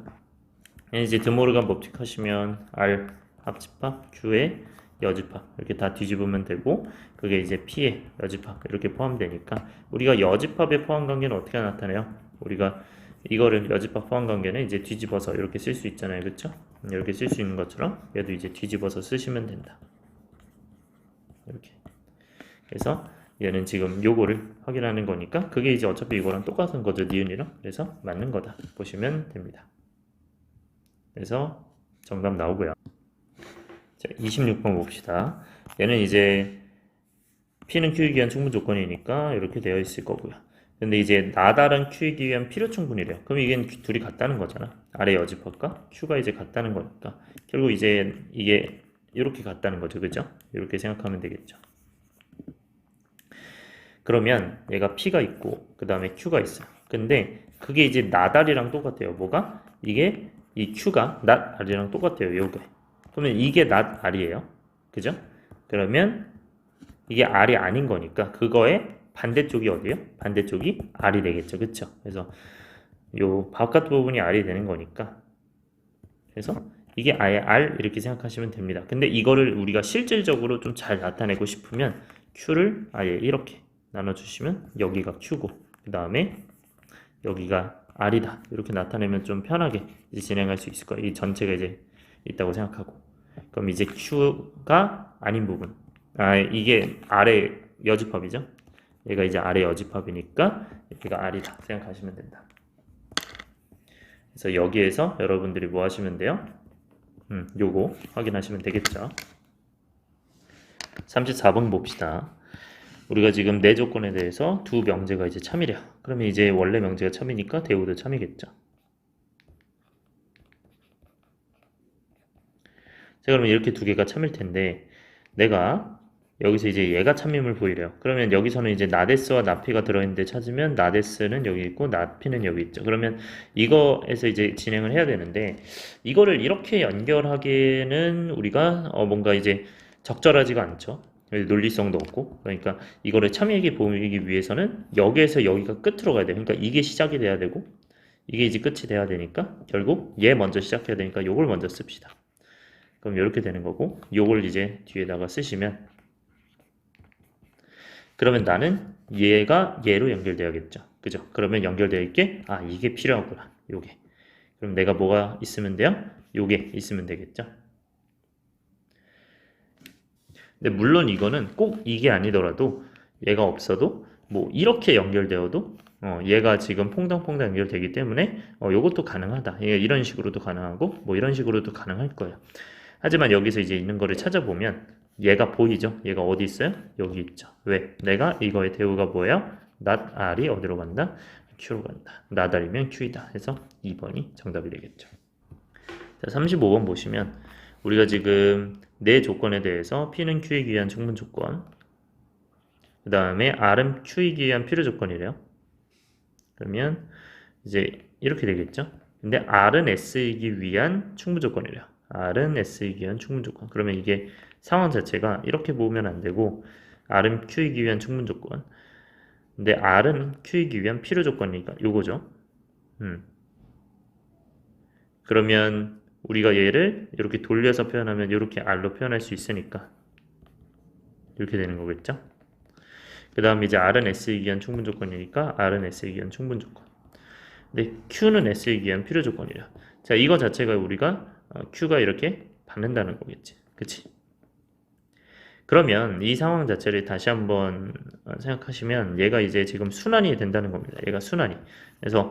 이제 드모르간 법칙 하시면 R 합집합, Q의 여집합 이렇게 다 뒤집으면 되고 그게 이제 P의 여집합 이렇게 포함되니까 우리가 여집합의 포함 관계는 어떻게 나타내요? 우리가 이거를 여집합 포함 관계는 이제 뒤집어서 이렇게 쓸 수 있잖아요. 그렇죠? 이렇게 쓸 수 있는 것처럼 얘도 이제 뒤집어서 쓰시면 된다. 이렇게. 그래서 얘는 지금 요거를 확인하는 거니까 그게 이제 어차피 이거랑 똑같은 거죠. 니은이랑. 그래서 맞는 거다. 보시면 됩니다. 그래서 정답 나오고요. 자, 26번 봅시다. 얘는 이제 P는 Q이기 위한 충분 조건이니까 이렇게 되어 있을 거고요. 근데 이제 나다른 Q이기 위한 필요 충분이래요. 그럼 이게 둘이 같다는 거잖아. 아래 여집합과 Q가 이제 같다는 거니까 결국 이제 이게 이렇게 같다는 거죠. 그죠? 이렇게 생각하면 되겠죠. 그러면 얘가 P가 있고 그 다음에 Q가 있어요. 근데 그게 이제 나달이랑 똑같아요. 뭐가? 이게 이 Q가 not R이랑 똑같아요. 요게. 그러면 이게 not R이에요. 그죠? 그러면 이게 R이 아닌 거니까 그거의 반대쪽이 어디예요? 반대쪽이 R이 되겠죠. 그쵸? 그래서 요 바깥 부분이 R이 되는 거니까 그래서 이게 아예 R 이렇게 생각하시면 됩니다. 근데 이거를 우리가 실질적으로 좀 잘 나타내고 싶으면 Q를 아예 이렇게 나눠주시면 여기가 Q고 그 다음에 여기가 R이다 이렇게 나타내면 좀 편하게 이제 진행할 수 있을 거예요. 이 전체가 이제 있다고 생각하고 그럼 이제 Q가 아닌 부분 이게 아래 여집합이죠. 얘가 이제 아래 여집합이니까 여기가 R이다 생각하시면 된다. 그래서 여기에서 여러분들이 뭐 하시면 돼요? 요거 확인하시면 되겠죠. 34번 봅시다. 우리가 지금 네 조건에 대해서 두 명제가 이제 참이래요. 그러면 이제 원래 명제가 참이니까 대우도 참이겠죠. 자, 그러면 이렇게 두 개가 참일 텐데 내가 여기서 이제 얘가 참임을 보이래요. 그러면 여기서는 이제 나데스와 나피가 들어있는데 찾으면 나데스는 여기 있고 나피는 여기 있죠. 그러면 이거에서 이제 진행을 해야 되는데 이거를 이렇게 연결하기에는 우리가 뭔가 이제 적절하지가 않죠. 논리성도 없고 그러니까 이거를 참이에게 보이기 위해서는 여기에서 여기가 끝으로 가야 돼요. 그러니까 이게 시작이 돼야 되고 이게 이제 끝이 돼야 되니까 결국 얘 먼저 시작해야 되니까 요걸 먼저 씁시다. 그럼 이렇게 되는 거고 요걸 이제 뒤에다가 쓰시면 그러면 나는 얘가 얘로 연결돼야겠죠. 그죠? 그러면 연결되어 있게 이게 필요하구나. 요게. 그럼 내가 뭐가 있으면 돼요? 요게 있으면 되겠죠. 근데 물론 이거는 꼭 이게 아니더라도 얘가 없어도 뭐 이렇게 연결되어도 얘가 지금 퐁당퐁당 연결되기 때문에 요것도 가능하다. 이런 식으로도 가능하고 뭐 이런 식으로도 가능할 거예요. 하지만 여기서 이제 있는 거를 찾아보면 얘가 보이죠? 얘가 어디 있어요? 여기 있죠. 왜? 내가 이거의 대우가 뭐예요? not R이 어디로 간다? Q로 간다. not R이면 Q이다. 해서 2번이 정답이 되겠죠. 자, 35번 보시면 우리가 지금 네 조건에 대해서 P는 Q이기 위한 충분 조건 그 다음에 R은 Q이기 위한 필요 조건이래요. 그러면 이제 이렇게 되겠죠. 근데 R은 S이기 위한 충분 조건이래요. R은 S이기 위한 충분 조건. 그러면 이게 상황 자체가 이렇게 보면 안 되고 R은 Q이기 위한 충분 조건. 근데 R은 Q이기 위한 필요 조건이니까 요거죠. 그러면 우리가 얘를 이렇게 돌려서 표현하면 이렇게 R로 표현할 수 있으니까 이렇게 되는 거겠죠. 그 다음 이제 R은 S이기 위한 충분 조건이니까 R은 S이기 위한 충분 조건. 근데 Q는 S이기 위한 필요 조건이래요. 자, 이거 자체가 우리가 Q가 이렇게 받는다는 거겠지. 그치? 그러면 이 상황 자체를 다시 한번 생각하시면 얘가 이제 지금 순환이 된다는 겁니다. 얘가 순환이. 그래서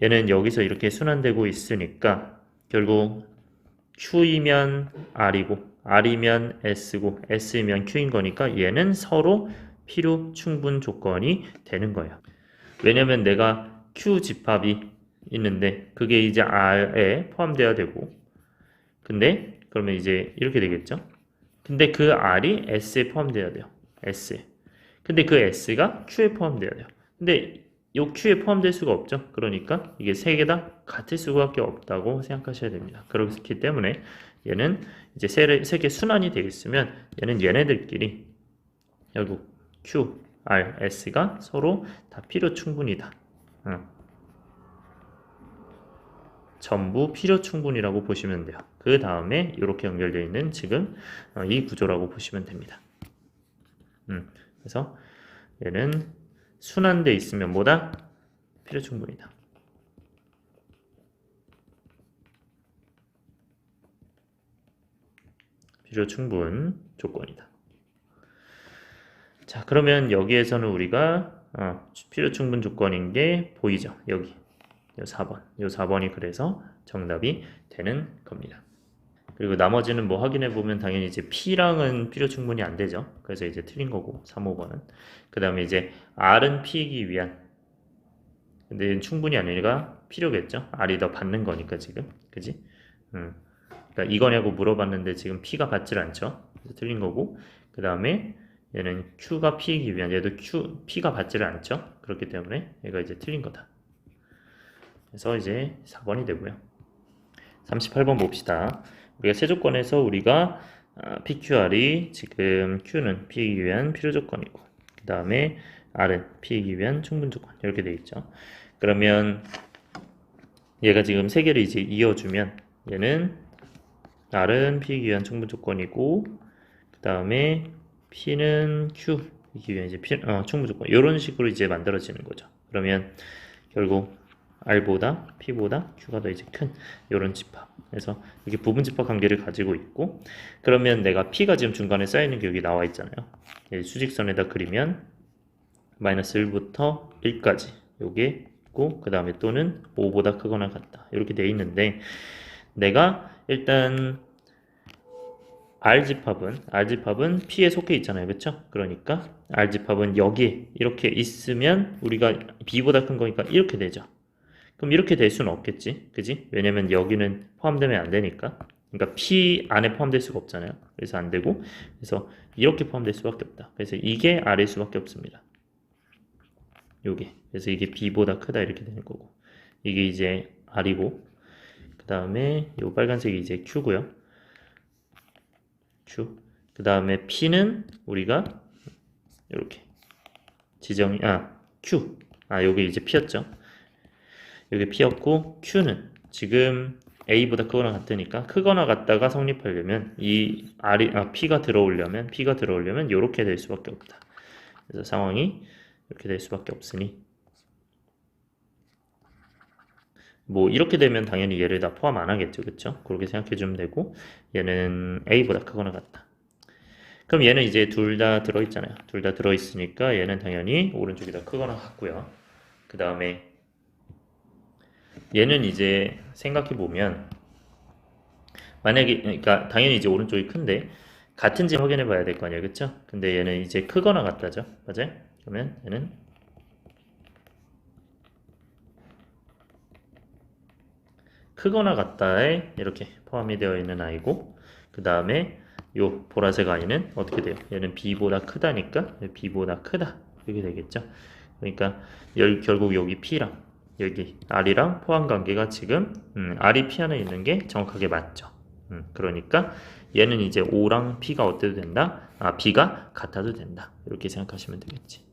얘는 여기서 이렇게 순환되고 있으니까 결국 Q이면 R이고 R이면 S고 S이면 Q인 거니까 얘는 서로 필요 충분 조건이 되는 거예요. 왜냐면 내가 Q 집합이 있는데 그게 이제 R에 포함되어야 되고 근데 그러면 이제 이렇게 되겠죠. 근데 그 R이 S에 포함되어야 돼요. S에. 근데 그 S가 Q에 포함되어야 돼요. 근데 요 Q에 포함될 수가 없죠. 그러니까 이게 세 개 다 같을 수밖에 없다고 생각하셔야 됩니다. 그렇기 때문에 얘는 이제 세 개 순환이 되겠으면 얘는 얘네들끼리 결국 Q, R, S가 서로 다 필요 충분이다. 전부 필요 충분이라고 보시면 돼요. 그 다음에 이렇게 연결되어 있는 지금 이 구조라고 보시면 됩니다. 그래서 얘는 순환돼 있으면 뭐다? 필요 충분이다. 필요 충분 조건이다. 자, 그러면 여기에서는 우리가 필요 충분 조건인 게 보이죠? 여기 요 4번. 요 4번이 그래서 정답이 되는 겁니다. 그리고 나머지는 뭐 확인해 보면 당연히 이제 P랑은 필요 충분히 안 되죠. 그래서 이제 틀린 거고 3, 5번은. 그 다음에 이제 R은 P이기 위한 근데 충분히 아니라 필요겠죠. R이 더 받는 거니까 지금 그지? 그러니까 이거냐고 물어봤는데 지금 P가 받질 않죠. 그래서 틀린 거고 그 다음에 얘는 Q가 P이기 위한 얘도 P가 받지를 않죠. 그렇기 때문에 얘가 이제 틀린 거다. 그래서 이제 4번이 되고요. 38번 봅시다. 우리가 세조건에서 우리가 PQR이 지금 Q는 P이기 위한 필요 조건이고 그 다음에 R은 P이기 위한 충분 조건 이렇게 되어 있죠. 그러면 얘가 지금 세 개를 이제 이어주면 얘는 R은 P이기 위한 충분 조건이고 그 다음에 P는 Q이기 위한 이제 충분 조건 이런 식으로 이제 만들어지는 거죠. 그러면 결국 R보다 P보다 Q가 더 이제 큰 이런 집합. 그래서 이렇게 부분 집합 관계를 가지고 있고 그러면 내가 P가 지금 중간에 쌓이는 게 여기 나와 있잖아요. 수직선에다 그리면 마이너스 1부터 1까지 요게 있고 그 다음에 또는 5보다 크거나 같다 이렇게 돼 있는데 내가 일단 R집합은 P에 속해 있잖아요. 그쵸? 그러니까 R집합은 여기에 이렇게 있으면 우리가 B보다 큰 거니까 이렇게 되죠. 그럼 이렇게 될 수는 없겠지. 그지? 왜냐면 여기는 포함되면 안 되니까. 그러니까 P 안에 포함될 수가 없잖아요. 그래서 안 되고. 그래서 이렇게 포함될 수밖에 없다. 그래서 이게 R일 수밖에 없습니다. 요게. 그래서 이게 B보다 크다 이렇게 되는 거고. 이게 이제 R이고. 그 다음에 요 빨간색이 이제 Q고요. Q. 그 다음에 P는 우리가 이렇게 Q. 요게 이제 P였죠. 여기 P였고 Q는 지금 A보다 크거나 같으니까 크거나 같다가 성립하려면 이 P가 들어오려면 이렇게 될 수밖에 없다. 그래서 상황이 이렇게 될 수밖에 없으니 뭐 이렇게 되면 당연히 얘를 다 포함 안 하겠죠. 그쵸? 그렇게 생각해 주면 되고 얘는 A보다 크거나 같다. 그럼 얘는 이제 둘 다 들어있잖아요. 둘 다 들어있으니까 얘는 당연히 오른쪽이 더 크거나 같고요. 그 다음에 얘는 이제 생각해 보면 만약에 그러니까 당연히 이제 오른쪽이 큰데 같은지 확인해 봐야 될 거 아니에요. 그쵸? 근데 얘는 이제 크거나 같다죠. 맞아요? 그러면 얘는 크거나 같다에 이렇게 포함이 되어 있는 아이고 그 다음에 요 보라색 아이는 어떻게 돼요? 얘는 B보다 크다니까 B보다 크다 이렇게 되겠죠. 그러니까 결국 여기 P랑 여기 R이랑 포함 관계가 지금 R이 P 안에 있는 게 정확하게 맞죠. 그러니까 얘는 이제 O랑 P가 어때도 된다? B가 같아도 된다. 이렇게 생각하시면 되겠지.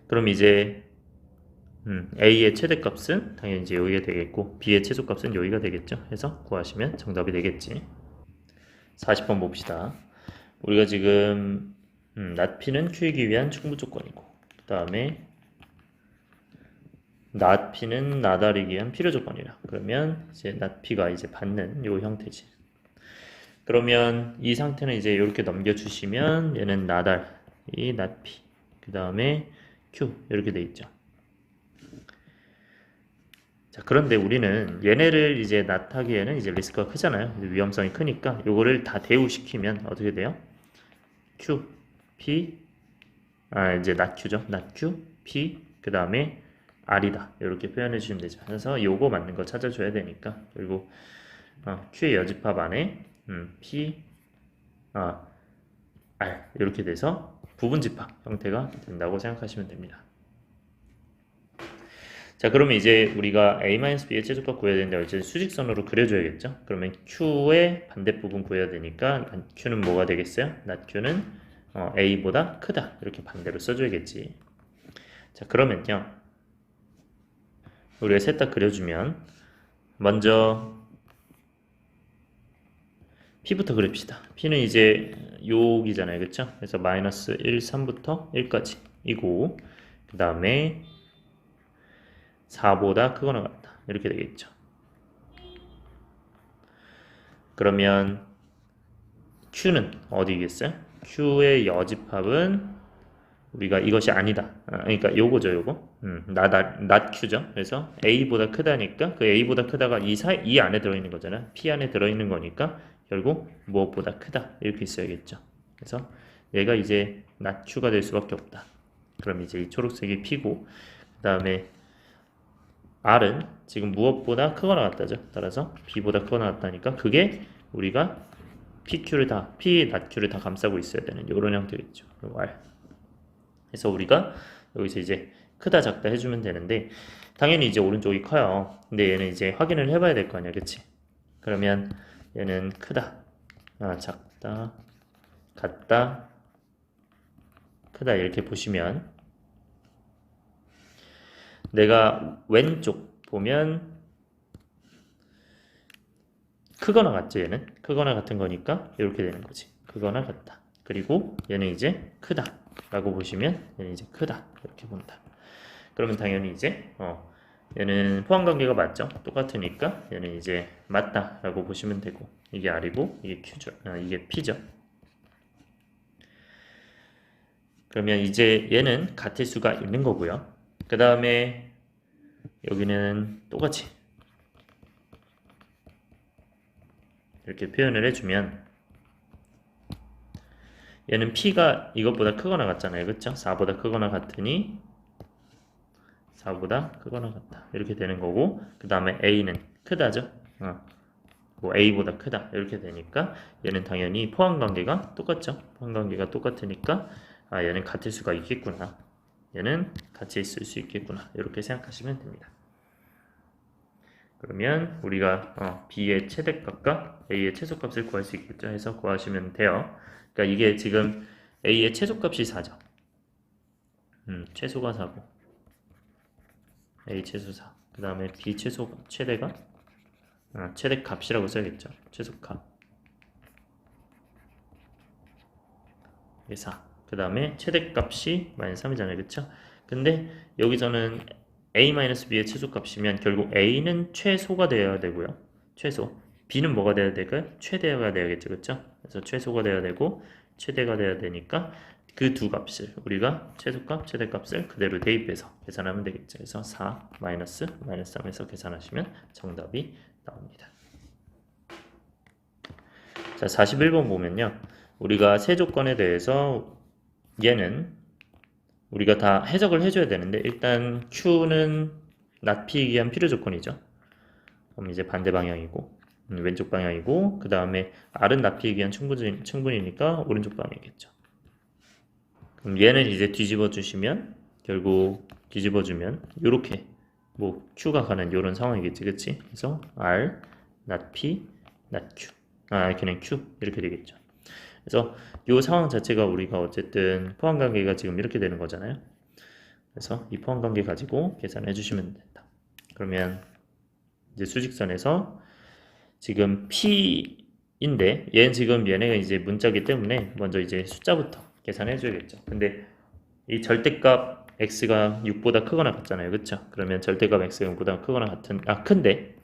그럼 이제 A의 최대값은 당연히 이제 여기가 되겠고 B의 최소값은 여기가 되겠죠. 해서 구하시면 정답이 되겠지. 40번 봅시다. 우리가 지금 낫P는 Q이기 위한 충분 조건이고 그 다음에 낫P는 나달이기 위한 필요 조건이라 그러면 이제 낫P가 이제 받는 요 형태지. 그러면 이 상태는 이제 이렇게 넘겨주시면 얘는 나달이 낫P 그 다음에 Q 이렇게 돼 있죠. 자, 그런데 우리는 얘네를 이제 낫하기에는 이제 리스크가 크잖아요. 위험성이 크니까 요거를 다 대우시키면 어떻게 돼요? Q, P, 이제 낫Q죠. 낫Q, P, 그 다음에 R이다 이렇게 표현해 주시면 되죠. 그래서 요거 맞는 거 찾아줘야 되니까 그리고 Q의 여집합 안에 P R 이렇게 돼서 부분집합 형태가 된다고 생각하시면 됩니다. 자, 그러면 이제 우리가 A-B의 최소값 구해야 되는데 이제 수직선으로 그려줘야겠죠. 그러면 Q의 반대부분 구해야 되니까 Q는 뭐가 되겠어요? 낮 Q는 A보다 크다 이렇게 반대로 써줘야겠지. 자, 그러면요 우리가 셋 다 그려주면 먼저 P부터 그립시다. P는 이제 여기잖아요, 그쵸? 그래서 마이너스 1, 3부터 1까지 이고 그 다음에 4보다 크거나 같다 이렇게 되겠죠. 그러면 Q는 어디겠어요? Q의 여집합은 우리가 이것이 아니다. 그러니까 요거죠, 요거. not Q죠. 그래서 A보다 크다니까 그 A보다 크다가 이 안에 들어있는 거잖아. P 안에 들어있는 거니까 결국 무엇보다 크다 이렇게 써야겠죠. 그래서 얘가 이제 not Q가 될 수밖에 없다. 그럼 이제 이 초록색이 P고 그 다음에 R은 지금 무엇보다 크거나 같다죠. 따라서 B보다 크거나 같다니까 그게 우리가 PQ를 다 P not Q를 다 감싸고 있어야 되는 이런 형태겠죠. R. 그래서 우리가 여기서 이제 크다 작다 해주면 되는데 당연히 이제 오른쪽이 커요. 근데 얘는 이제 확인을 해봐야 될 거 아니야, 그치? 그러면 얘는 크다, 작다, 같다, 크다 이렇게 보시면 내가 왼쪽 보면 크거나 같죠, 얘는? 크거나 같은 거니까 이렇게 되는 거지. 크거나 같다. 그리고 얘는 이제 크다 라고 보시면 얘는 이제 크다 이렇게 본다. 그러면 당연히 이제 얘는 포함관계가 맞죠? 똑같으니까 얘는 이제 맞다 라고 보시면 되고 이게 R이고 이게 Q죠. 이게 P죠. 그러면 이제 얘는 같을 수가 있는 거고요. 그 다음에 여기는 똑같이 이렇게 표현을 해주면 얘는 P가 이것보다 크거나 같잖아요. 그쵸? 4보다 크거나 같으니 4보다 크거나 같다. 이렇게 되는 거고 그 다음에 A는 크다죠? 뭐 A보다 크다. 이렇게 되니까 얘는 당연히 포함관계가 똑같죠? 포함관계가 똑같으니까 얘는 같을 수가 있겠구나. 얘는 같이 있을 수 있겠구나. 이렇게 생각하시면 됩니다. 그러면 우리가 B의 최대값과 A의 최소값을 구할 수 있겠죠? 해서 구하시면 돼요. 그러니까 이게 지금 A의 최소값이 4죠. 최소가 4고 A 최소 4. 그 다음에 B 최대가 최대값이라고 써야겠죠. 최소값 4. 그 다음에 최대값이 마이너스 3이잖아요. 그쵸? 근데 여기서는 A-B의 최소값이면 결국 A는 최소가 되어야 되고요. 최소. B는 뭐가 되어야 될까요? 최대가 되어야겠죠. 그쵸? 그래서 최소가 되어야 되고 최대가 되어야 되니까 그 두 값을 우리가 최소값, 최대값을 그대로 대입해서 계산하면 되겠죠. 그래서 4 마이너스 3에서 계산하시면 정답이 나옵니다. 자, 41번 보면요. 우리가 세 조건에 대해서 얘는 우리가 다 해석을 해줘야 되는데 일단 Q는 not P이기 위한 필요 조건이죠. 그럼 이제 반대 방향이고 왼쪽 방향이고 그 다음에 R은 not P이기 위한 충분이니까 오른쪽 방향이겠죠. 그럼 얘는 이제 뒤집어 주시면 결국 뒤집어 주면 요렇게 뭐 Q가 가는 요런 상황이겠지, 그치? 그래서 R not P not Q 그냥 Q 이렇게 되겠죠. 그래서 이 상황 자체가 우리가 어쨌든 포함관계가 지금 이렇게 되는 거잖아요. 그래서 이 포함관계 가지고 계산해 주시면 된다. 그러면 이제 수직선에서 지금 P인데 얘는 지금 얘네가 이제 문자기 때문에 먼저 이제 숫자부터 계산해 줘야겠죠. 근데 이 절대값 x가 6보다 크거나 같잖아요. 그쵸? 그러면 절대값 x가 6보다 크거나 같은 큰데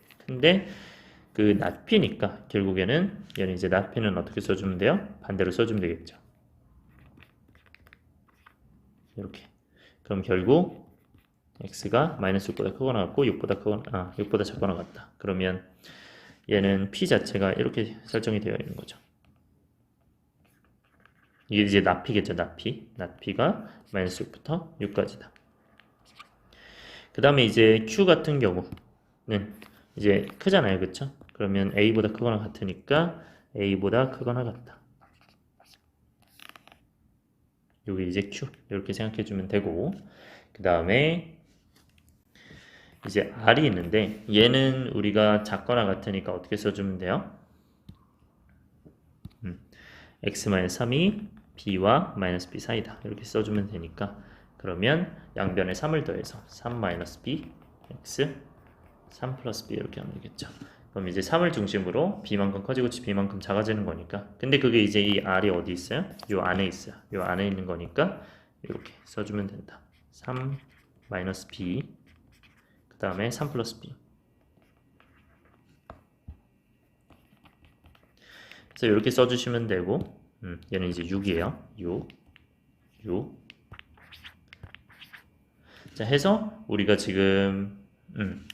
그 not P니까 결국에는 얘는 이제 not P는 어떻게 써주면 돼요? 반대로 써주면 되겠죠. 이렇게. 그럼 결국 x가 마이너스 6보다 크거나 같고 6보다 작거나 같다. 그러면 얘는 P 자체가 이렇게 설정이 되어 있는 거죠. 이게 이제 not P겠죠. not P가 마이너스 6부터 6까지다. 그 다음에 이제 Q 같은 경우는 이제 크잖아요, 그쵸? 그러면 A보다 크거나 같으니까 A보다 크거나 같다. 여기 이제 Q 이렇게 생각해 주면 되고, 그 다음에 이제 R이 있는데 얘는 우리가 작거나 같으니까 어떻게 써주면 돼요? x-3이 b와 -b 사이다 이렇게 써주면 되니까, 그러면 양변에 3을 더해서 3-b x 3 플러스 b 이렇게 하면 되겠죠. 그럼 이제 3을 중심으로 b만큼 커지고 b만큼 작아지는 거니까, 근데 그게 이제 이 r이 어디 있어요? 요 안에 있어요. 요 안에 있는 거니까 이렇게 써주면 된다. 3 b 그 다음에 3 플러스 b. 그래서 이렇게 써주시면 되고, 얘는 이제 6이에요. 6. 자, 해서 우리가 지금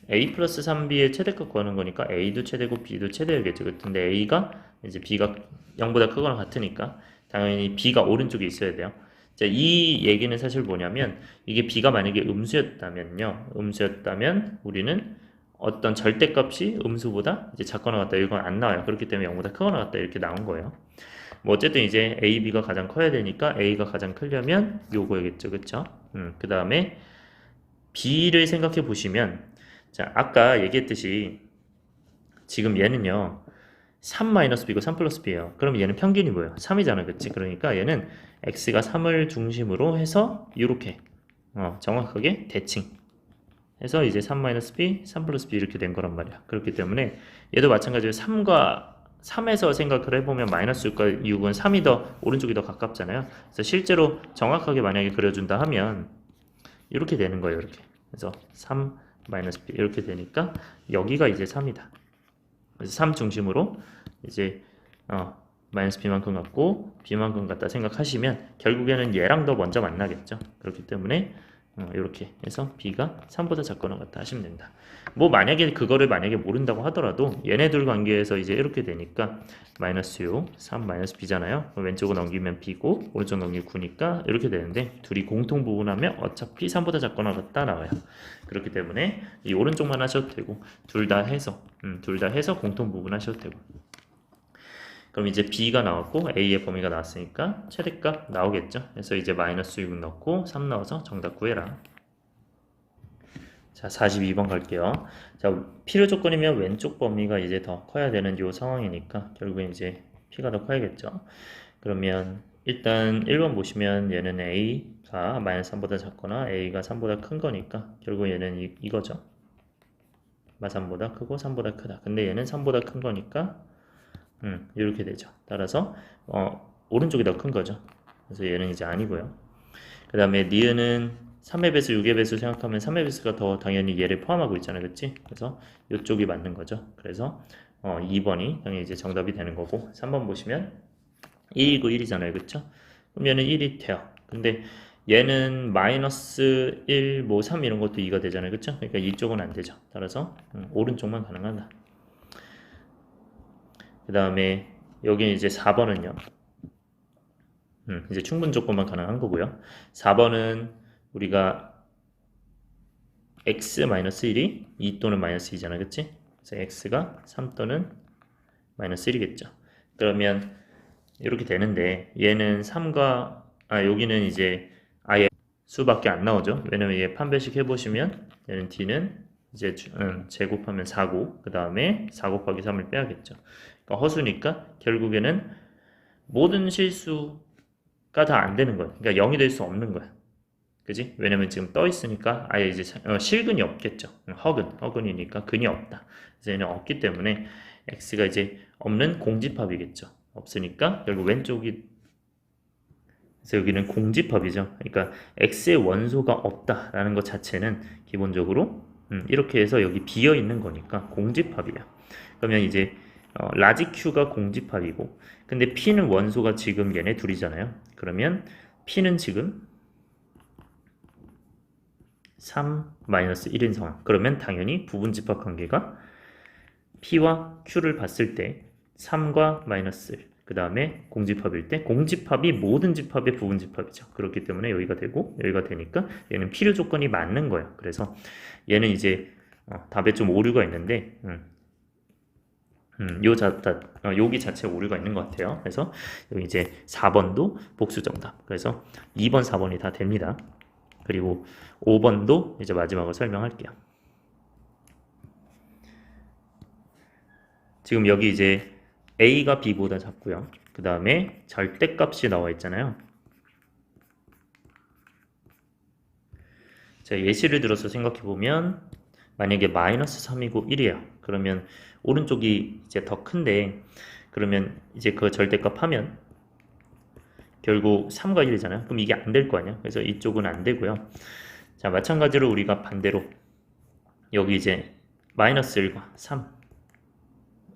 a 플러스 3b의 최대값 구하는 거니까 a도 최대고 b도 최대겠죠. 근데 a가 이제 b가 0보다 크거나 같으니까 당연히 b가 오른쪽에 있어야 돼요. 자, 이 얘기는 사실 뭐냐면, 이게 b가 만약에 음수였다면 우리는 어떤 절대값이 음수보다 이제 작거나 같다 이건 안 나와요. 그렇기 때문에 0보다 크거나 같다 이렇게 나온 거예요. 뭐 어쨌든 이제 a, b가 가장 커야 되니까 a가 가장 크려면 요거겠죠, 그쵸? 그 다음에 b를 생각해 보시면, 자, 아까 얘기했듯이 지금 얘는요 3-b고 3 플러스 b예요. 그럼 얘는 평균이 뭐예요? 3이잖아, 그치? 그러니까 얘는 x가 3을 중심으로 해서 이렇게 정확하게 대칭 해서 이제 3-b, 3 플러스 b 이렇게 된 거란 말이야. 그렇기 때문에 얘도 마찬가지로 3에서 생각을 해보면 -6과 6은 3이 더 오른쪽이 더 가깝잖아요. 그래서 실제로 정확하게 만약에 그려준다 하면 이렇게 되는 거예요. 이렇게. 그래서 3-b 이렇게 되니까 여기가 이제 3이다. 그래서 3 중심으로 이제 -b만큼 같고 b만큼 같다 생각하시면 결국에는 얘랑 더 먼저 만나겠죠. 그렇기 때문에 이렇게 해서 b가 3보다 작거나 같다 하시면 된다. 뭐 만약에 그거를 모른다고 하더라도 얘네들 관계에서 이제 이렇게 되니까 -6, 3 -b잖아요. 왼쪽으로 넘기면 b고 오른쪽 넘기면 9니까 이렇게 되는데, 둘이 공통 부분하면 어차피 3보다 작거나 같다 나와요. 그렇기 때문에 이 오른쪽만 하셔도 되고 둘 다 해서 공통 부분 하셔도 되고. 그럼 이제 b가 나왔고 a의 범위가 나왔으니까 최대값 나오겠죠. 그래서 이제 -6 넣고 3 넣어서 정답 구해라. 자, 42번 갈게요. 자, 필요 조건이면 왼쪽 범위가 이제 더 커야 되는 요 상황이니까 결국엔 이제 p가 더 커야겠죠. 그러면 일단 1번 보시면 얘는 a가 -3보다 작거나 a가 3보다 큰 거니까 결국 얘는 이거죠. 3보다 크고 3보다 크다. 근데 얘는 3보다 큰 거니까 이렇게 되죠. 따라서 오른쪽이 더 큰 거죠. 그래서 얘는 이제 아니고요. 그 다음에 니은은 3의 배수, 6의 배수 생각하면 3의 배수가 더 당연히 얘를 포함하고 있잖아요, 그치? 그래서 이쪽이 맞는 거죠. 그래서 2번이 당연히 이제 정답이 되는 거고, 3번 보시면 1이고 1이잖아요, 그쵸? 그럼 얘는 1이 돼요. 근데 얘는 -1, 뭐 3 이런 것도 2가 되잖아요, 그쵸? 그러니까 이쪽은 안 되죠. 따라서 오른쪽만 가능하다. 그 다음에 여기 이제 4번은요. 이제 충분 조건만 가능한 거고요. 4번은 우리가 x-1이 2 또는 -2잖아, 그치? 그래서 x가 3 또는 -1이겠죠. 그러면 이렇게 되는데 얘는 3과 여기는 이제 아예 수밖에 안 나오죠. 왜냐면 얘 판별식 해보시면 얘는 d는 이제 제곱하면 4고 그 다음에 4 곱하기 3을 빼야겠죠. 그러니까 허수니까 결국에는 모든 실수가 다 안 되는 거예요. 그러니까 0이 될 수 없는 거야. 그지? 왜냐면 지금 떠 있으니까 아예 이제 실근이 없겠죠. 허근이니까 근이 없다. 그래서 얘는 없기 때문에 x가 이제 없는 공집합이겠죠. 없으니까 결국 왼쪽이, 그래서 여기는 공집합이죠. 그러니까 x의 원소가 없다라는 것 자체는 기본적으로 이렇게 해서 여기 비어 있는 거니까 공집합이에요. 그러면 이제 라지 q가 공집합이고, 근데 p는 원소가 지금 얘네 둘이잖아요. 그러면 p는 지금 3-1인 상황. 그러면 당연히 부분집합 관계가 p와 q를 봤을 때 3과 -1 그 다음에 공집합일 때 공집합이 모든 집합의 부분 집합이죠. 그렇기 때문에 여기가 되고 여기가 되니까 얘는 필요 조건이 맞는 거예요. 그래서 얘는 이제 답에 좀 오류가 있는데 여기 자체에 오류가 있는 것 같아요. 그래서 여기 이제 4번도 복수 정답. 그래서 2번, 4번이 다 됩니다. 그리고 5번도 이제 마지막으로 설명할게요. 지금 여기 이제 A가 B보다 작고요. 그 다음에 절대값이 나와 있잖아요. 자, 예시를 들어서 생각해보면 만약에 마이너스 3이고 1이에요. 그러면 오른쪽이 이제 더 큰데 그러면 이제 그 절대값 하면 결국 3과 1이잖아요. 그럼 이게 안 될 거 아니야. 그래서 이쪽은 안 되고요. 자, 마찬가지로 우리가 반대로 여기 이제 마이너스 1과 3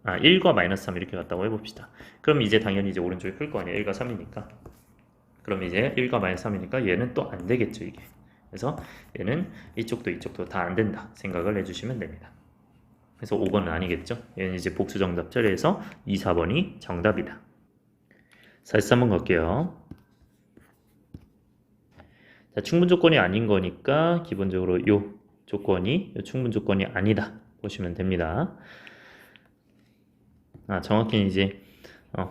1과 마이너스 3 이렇게 갔다고 해봅시다. 그럼 이제 당연히 이제 오른쪽이 클 거 아니에요. 1과 3이니까. 그럼 이제 1과 마이너스 3이니까 얘는 또 안 되겠죠, 이게. 그래서 얘는 이쪽도 이쪽도 다 안 된다 생각을 해주시면 됩니다. 그래서 5번은 아니겠죠. 얘는 이제 복수 정답 처리해서 2, 4번이 정답이다. 43번 갈게요. 자, 충분 조건이 아닌 거니까 기본적으로 요 조건이 충분 조건이 아니다 보시면 됩니다. 정확히 이제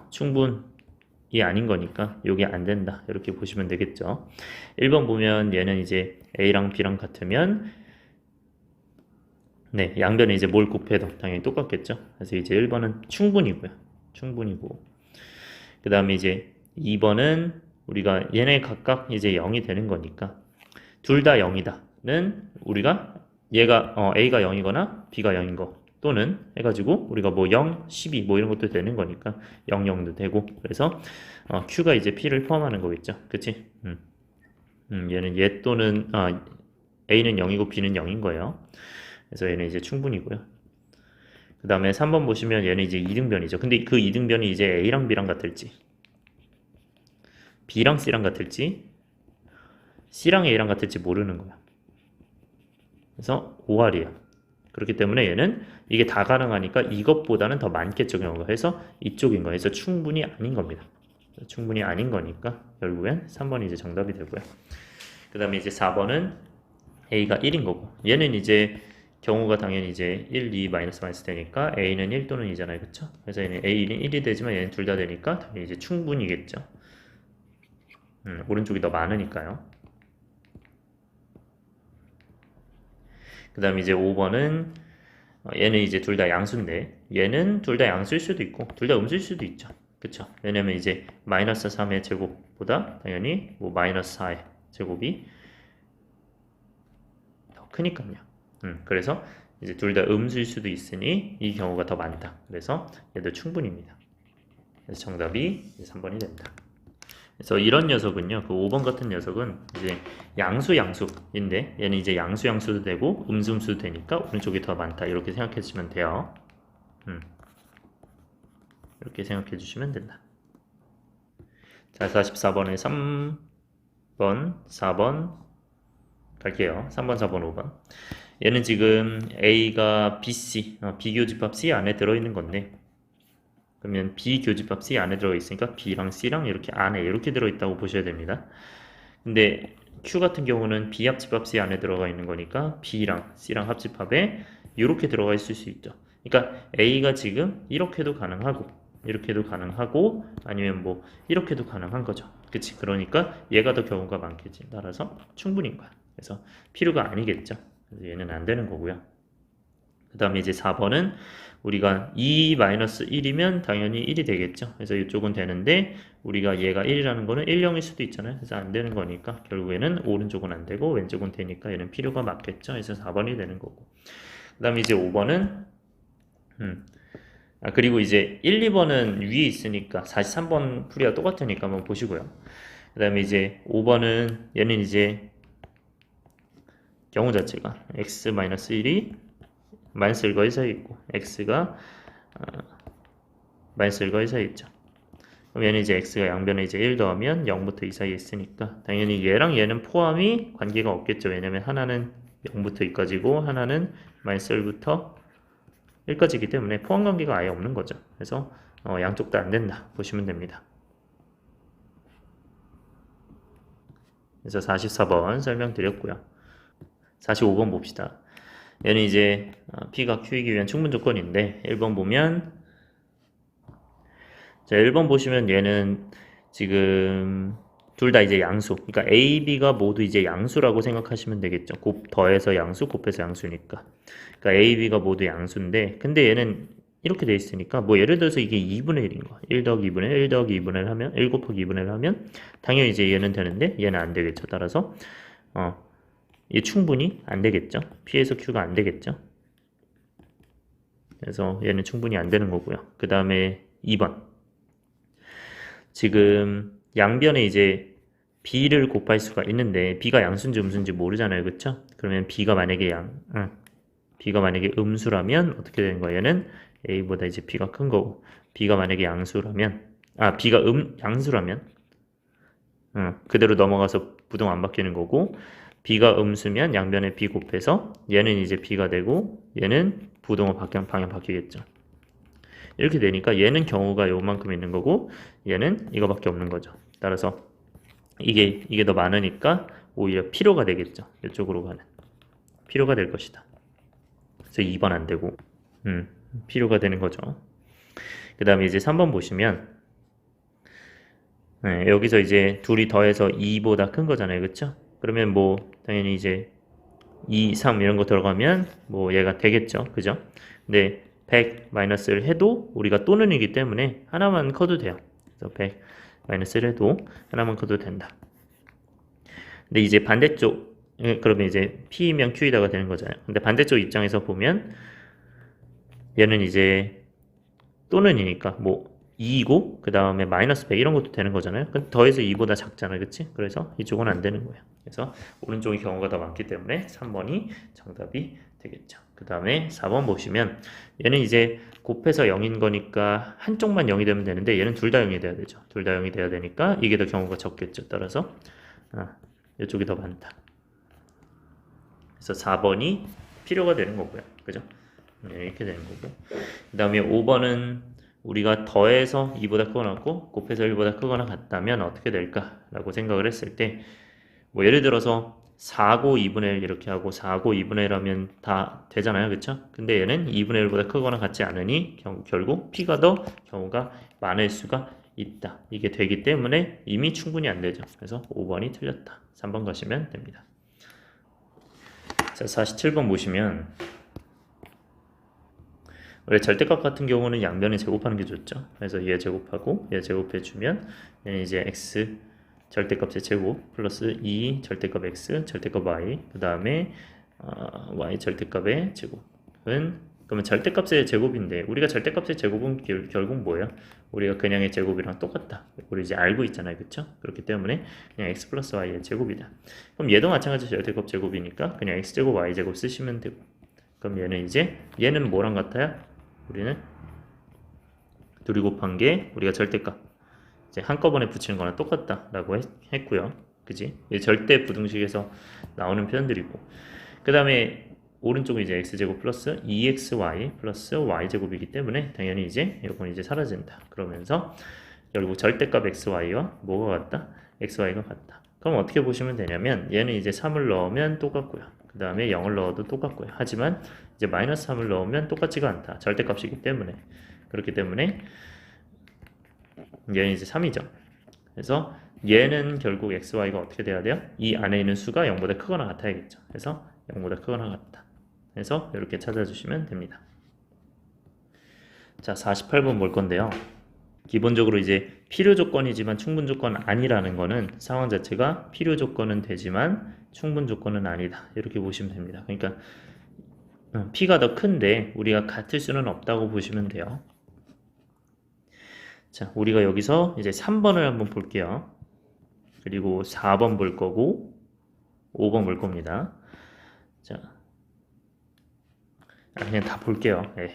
충분이 아닌 거니까 요게 안 된다 이렇게 보시면 되겠죠. 1번 보면 얘는 이제 A랑 B랑 같으면 네, 양변에 이제 뭘 곱해도 당연히 똑같겠죠. 그래서 이제 1번은 충분이고요. 충분이고. 그 다음에 이제 2번은 우리가 얘네 각각 이제 0이 되는 거니까 둘 다 0이다는 우리가 얘가 A가 0이거나 B가 0인 거 또는 해가지고 우리가 뭐 0, 12 뭐 이런 것도 되는 거니까 0, 0도 되고 그래서 Q가 이제 P를 포함하는 거겠죠. 그치? 얘는 얘 또는 A는 0이고 B는 0인 거예요. 그래서 얘는 이제 충분이고요. 그 다음에 3번 보시면 얘는 이제 이등변이죠. 근데 그 이등변이 이제 A랑 B랑 같을지 B랑 C랑 같을지 C랑 A랑 같을지 모르는 거야. 그래서 5할이에요. 그렇기 때문에 얘는 이게 다 가능하니까 이것보다는 더 많겠죠. 경우가 해서 이쪽인 거예요. 그래서 충분히 아닌 겁니다. 충분히 아닌 거니까 결국엔 3번이 이제 정답이 되고요. 그 다음에 이제 4번은 A가 1인 거고 얘는 이제 경우가 당연히 이제 1, 2, 마이너스 되니까 A는 1 또는 2잖아요. 그쵸? 그래서 얘는 A는 1이 되지만 얘는 둘 다 되니까 당연히 이제 충분이겠죠. 오른쪽이 더 많으니까요. 그 다음에 이제 5번은 얘는 이제 둘 다 양수인데 얘는 둘 다 양수일 수도 있고 둘 다 음수일 수도 있죠. 그쵸? 왜냐면 이제 마이너스 3의 제곱보다 당연히 뭐 마이너스 4의 제곱이 더 크니까요. 그래서 이제 둘 다 음수일 수도 있으니 이 경우가 더 많다. 그래서 얘도 충분입니다. 그래서 정답이 3번이 됩니다. 그래서 이런 녀석은요, 그 5번 같은 녀석은 이제 양수인데 얘는 이제 양수도 되고 음수도 되니까 오른쪽이 더 많다 이렇게 생각해 주시면 돼요. 이렇게 생각해 주시면 된다. 자, 44번에 3번, 4번 갈게요. 3번, 4번, 5번. 얘는 지금 A가 BC, 비교집합 C 안에 들어있는 건데 그러면 B교집합 C 안에 들어있으니까 B랑 C랑 이렇게 안에 이렇게 들어있다고 보셔야 됩니다. 근데 Q 같은 경우는 B합집합 C 안에 들어가 있는 거니까 B랑 C랑 합집합에 이렇게 들어가 있을 수 있죠. 그러니까 A가 지금 이렇게도 가능하고 이렇게도 가능하고 아니면 뭐 이렇게도 가능한 거죠. 그치? 그러니까 얘가 더 경우가 많겠지. 따라서 충분인 거야. 그래서 필요가 아니겠죠. 그래서 얘는 안 되는 거고요. 그 다음에 이제 4번은 우리가 2-1이면 당연히 1이 되겠죠. 그래서 이쪽은 되는데 우리가 얘가 1이라는 거는 1, 0일 수도 있잖아요. 그래서 안 되는 거니까 결국에는 오른쪽은 안 되고 왼쪽은 되니까 얘는 필요가 맞겠죠. 그래서 4번이 되는 거고. 그 다음에 이제 5번은 그리고 이제 1, 2번은 위에 있으니까 43번 풀이와 똑같으니까 한번 보시고요. 그 다음에 이제 5번은 얘는 이제 경우 자체가 x-1이 마이너스 1과 1 사이에 있고 x가 마이너스 1과 1 사이에 있죠. 그럼 얘는 이제 x가 양변에 이제 1 더하면 0부터 2 사이에 있으니까 당연히 얘랑 얘는 포함이 관계가 없겠죠. 왜냐면 하나는 0부터 2까지고 하나는 마이너스 1부터 1까지이기 때문에 포함 관계가 아예 없는 거죠. 그래서 양쪽 다 안 된다 보시면 됩니다. 그래서 44번 설명드렸고요. 45번 봅시다. 얘는 이제 P가 Q이기 위한 충분 조건인데 1번 보면 자 1번 보시면 얘는 지금 둘 다 이제 양수, 그러니까 A, B가 모두 이제 양수라고 생각하시면 되겠죠. 곱 더해서 양수, 곱해서 양수니까. 그러니까 A, B가 모두 양수인데, 근데 얘는 이렇게 돼 있으니까, 뭐 예를 들어서 이게 2분의 1인 거야. 1 더하기 2분의 1, 1 더하기 2분의 1 하면, 1 곱하기 2분의 1 하면, 당연히 이제 얘는 되는데, 얘는 안 되겠죠. 따라서, 얘 충분히 안 되겠죠. P에서 Q가 안 되겠죠. 그래서 얘는 충분히 안 되는 거고요. 그 다음에 2번. 지금 양변에 이제 b를 곱할 수가 있는데 b가 양수인지 음수인지 모르잖아요, 그쵸? 그러면 b가 만약에 b가 만약에 음수라면 어떻게 되는 거예요? 얘는 a보다 이제 b가 큰 거고, b가 만약에 양수라면 b가 양수라면 그대로 넘어가서 부동 안 바뀌는 거고, b가 음수면 양변에 b 곱해서 얘는 이제 b가 되고 얘는 부동의 방향 바뀌겠죠. 이렇게 되니까 얘는 경우가 요만큼 있는 거고 얘는 이거밖에 없는 거죠. 따라서 이게 더 많으니까 오히려 필요가 되겠죠. 이쪽으로 가는 필요가 될 것이다. 그래서 2번 안 되고 필요가 되는 거죠. 그 다음에 이제 3번 보시면 여기서 이제 둘이 더해서 2보다 큰 거잖아요, 그쵸? 그러면 뭐 당연히 이제 2, 3 이런 거 들어가면 뭐 얘가 되겠죠, 그죠? 근데 100 마이너스를 해도 우리가 또는이기 때문에 하나만 커도 돼요. 그래서 100 마이너스를 해도 하나만 커도 된다. 근데 이제 반대쪽, 그러면 이제 P면 Q이다가 되는 거잖아요. 근데 반대쪽 입장에서 보면 얘는 이제 또는이니까 뭐 2이고 그 다음에 마이너스 100 이런 것도 되는 거잖아요. 근데 더해서 2보다 작잖아요, 그치? 그래서 이쪽은 안 되는 거예요. 그래서 오른쪽의 경우가 더 많기 때문에 3번이 정답이 되겠죠. 그 다음에 4번 보시면 얘는 이제 곱해서 0인 거니까 한쪽만 0이 되면 되는데 얘는 둘 다 0이 돼야 되죠. 둘 다 0이 돼야 되니까 이게 더 경우가 적겠죠. 따라서 이쪽이 더 많다. 그래서 4번이 필요가 되는 거고요. 그죠? 이렇게 되는 거고. 그 다음에 5번은 우리가 더해서 2보다 크거나 같고 곱해서 1보다 크거나 같다면 어떻게 될까라고 생각을 했을 때 뭐 예를 들어서 4고 2분의 1 이렇게 하고 4고 2분의 1 하면 다 되잖아요, 그쵸? 근데 얘는 2분의 1보다 크거나 같지 않으니 결국 P가 더 경우가 많을 수가 있다. 이게 되기 때문에 이미 충분히 안 되죠. 그래서 5번이 틀렸다. 3번 가시면 됩니다. 자, 47번 보시면 원래 절대값 같은 경우는 양변을 제곱하는 게 좋죠. 그래서 얘 제곱하고 얘 제곱해주면 얘는 이제 x 절대값의 제곱 플러스 2 절대값 x 절대값 y 그 다음에 y 절대값의 제곱은 그러면 절대값의 제곱인데 우리가 절대값의 제곱은 결국 뭐예요? 우리가 그냥의 제곱이랑 똑같다. 우리 이제 알고 있잖아요, 그쵸? 그렇기 때문에 그냥 x 플러스 y의 제곱이다. 그럼 얘도 마찬가지 절대값 제곱이니까 그냥 x 제곱 y 제곱 쓰시면 되고, 그럼 얘는 뭐랑 같아요? 우리는 둘이 곱한 게 우리가 절대값 이제 한꺼번에 붙이는 거랑 똑같다라고 했고요. 그지? 절대 부등식에서 나오는 표현들이고, 그 다음에 오른쪽은 이제 x제곱 플러스 2xy 플러스 y제곱이기 때문에 당연히 이제 이건 이제 사라진다. 그러면서 결국 절대값 xy와 뭐가 같다? xy가 같다. 그럼 어떻게 보시면 되냐면 얘는 이제 3을 넣으면 똑같고요. 그 다음에 0을 넣어도 똑같고요. 하지만 이제 마이너스 3을 넣으면 똑같지가 않다. 절대값이기 때문에. 그렇기 때문에 얘는 이제 3이죠. 그래서 얘는 결국 xy가 어떻게 돼야 돼요? 이 안에 있는 수가 0보다 크거나 같아야겠죠. 그래서 0보다 크거나 같다. 그래서 이렇게 찾아주시면 됩니다. 자, 48번 볼 건데요. 기본적으로 이제 필요 조건이지만 충분 조건 아니라는 거는 상황 자체가 필요 조건은 되지만 충분 조건은 아니다. 이렇게 보시면 됩니다. 그러니까 P가 더 큰데 우리가 같을 수는 없다고 보시면 돼요. 자, 우리가 여기서 이제 3번을 한번 볼게요. 그리고 4번 볼 거고 5번 볼 겁니다. 자, 그냥 다 볼게요. 네.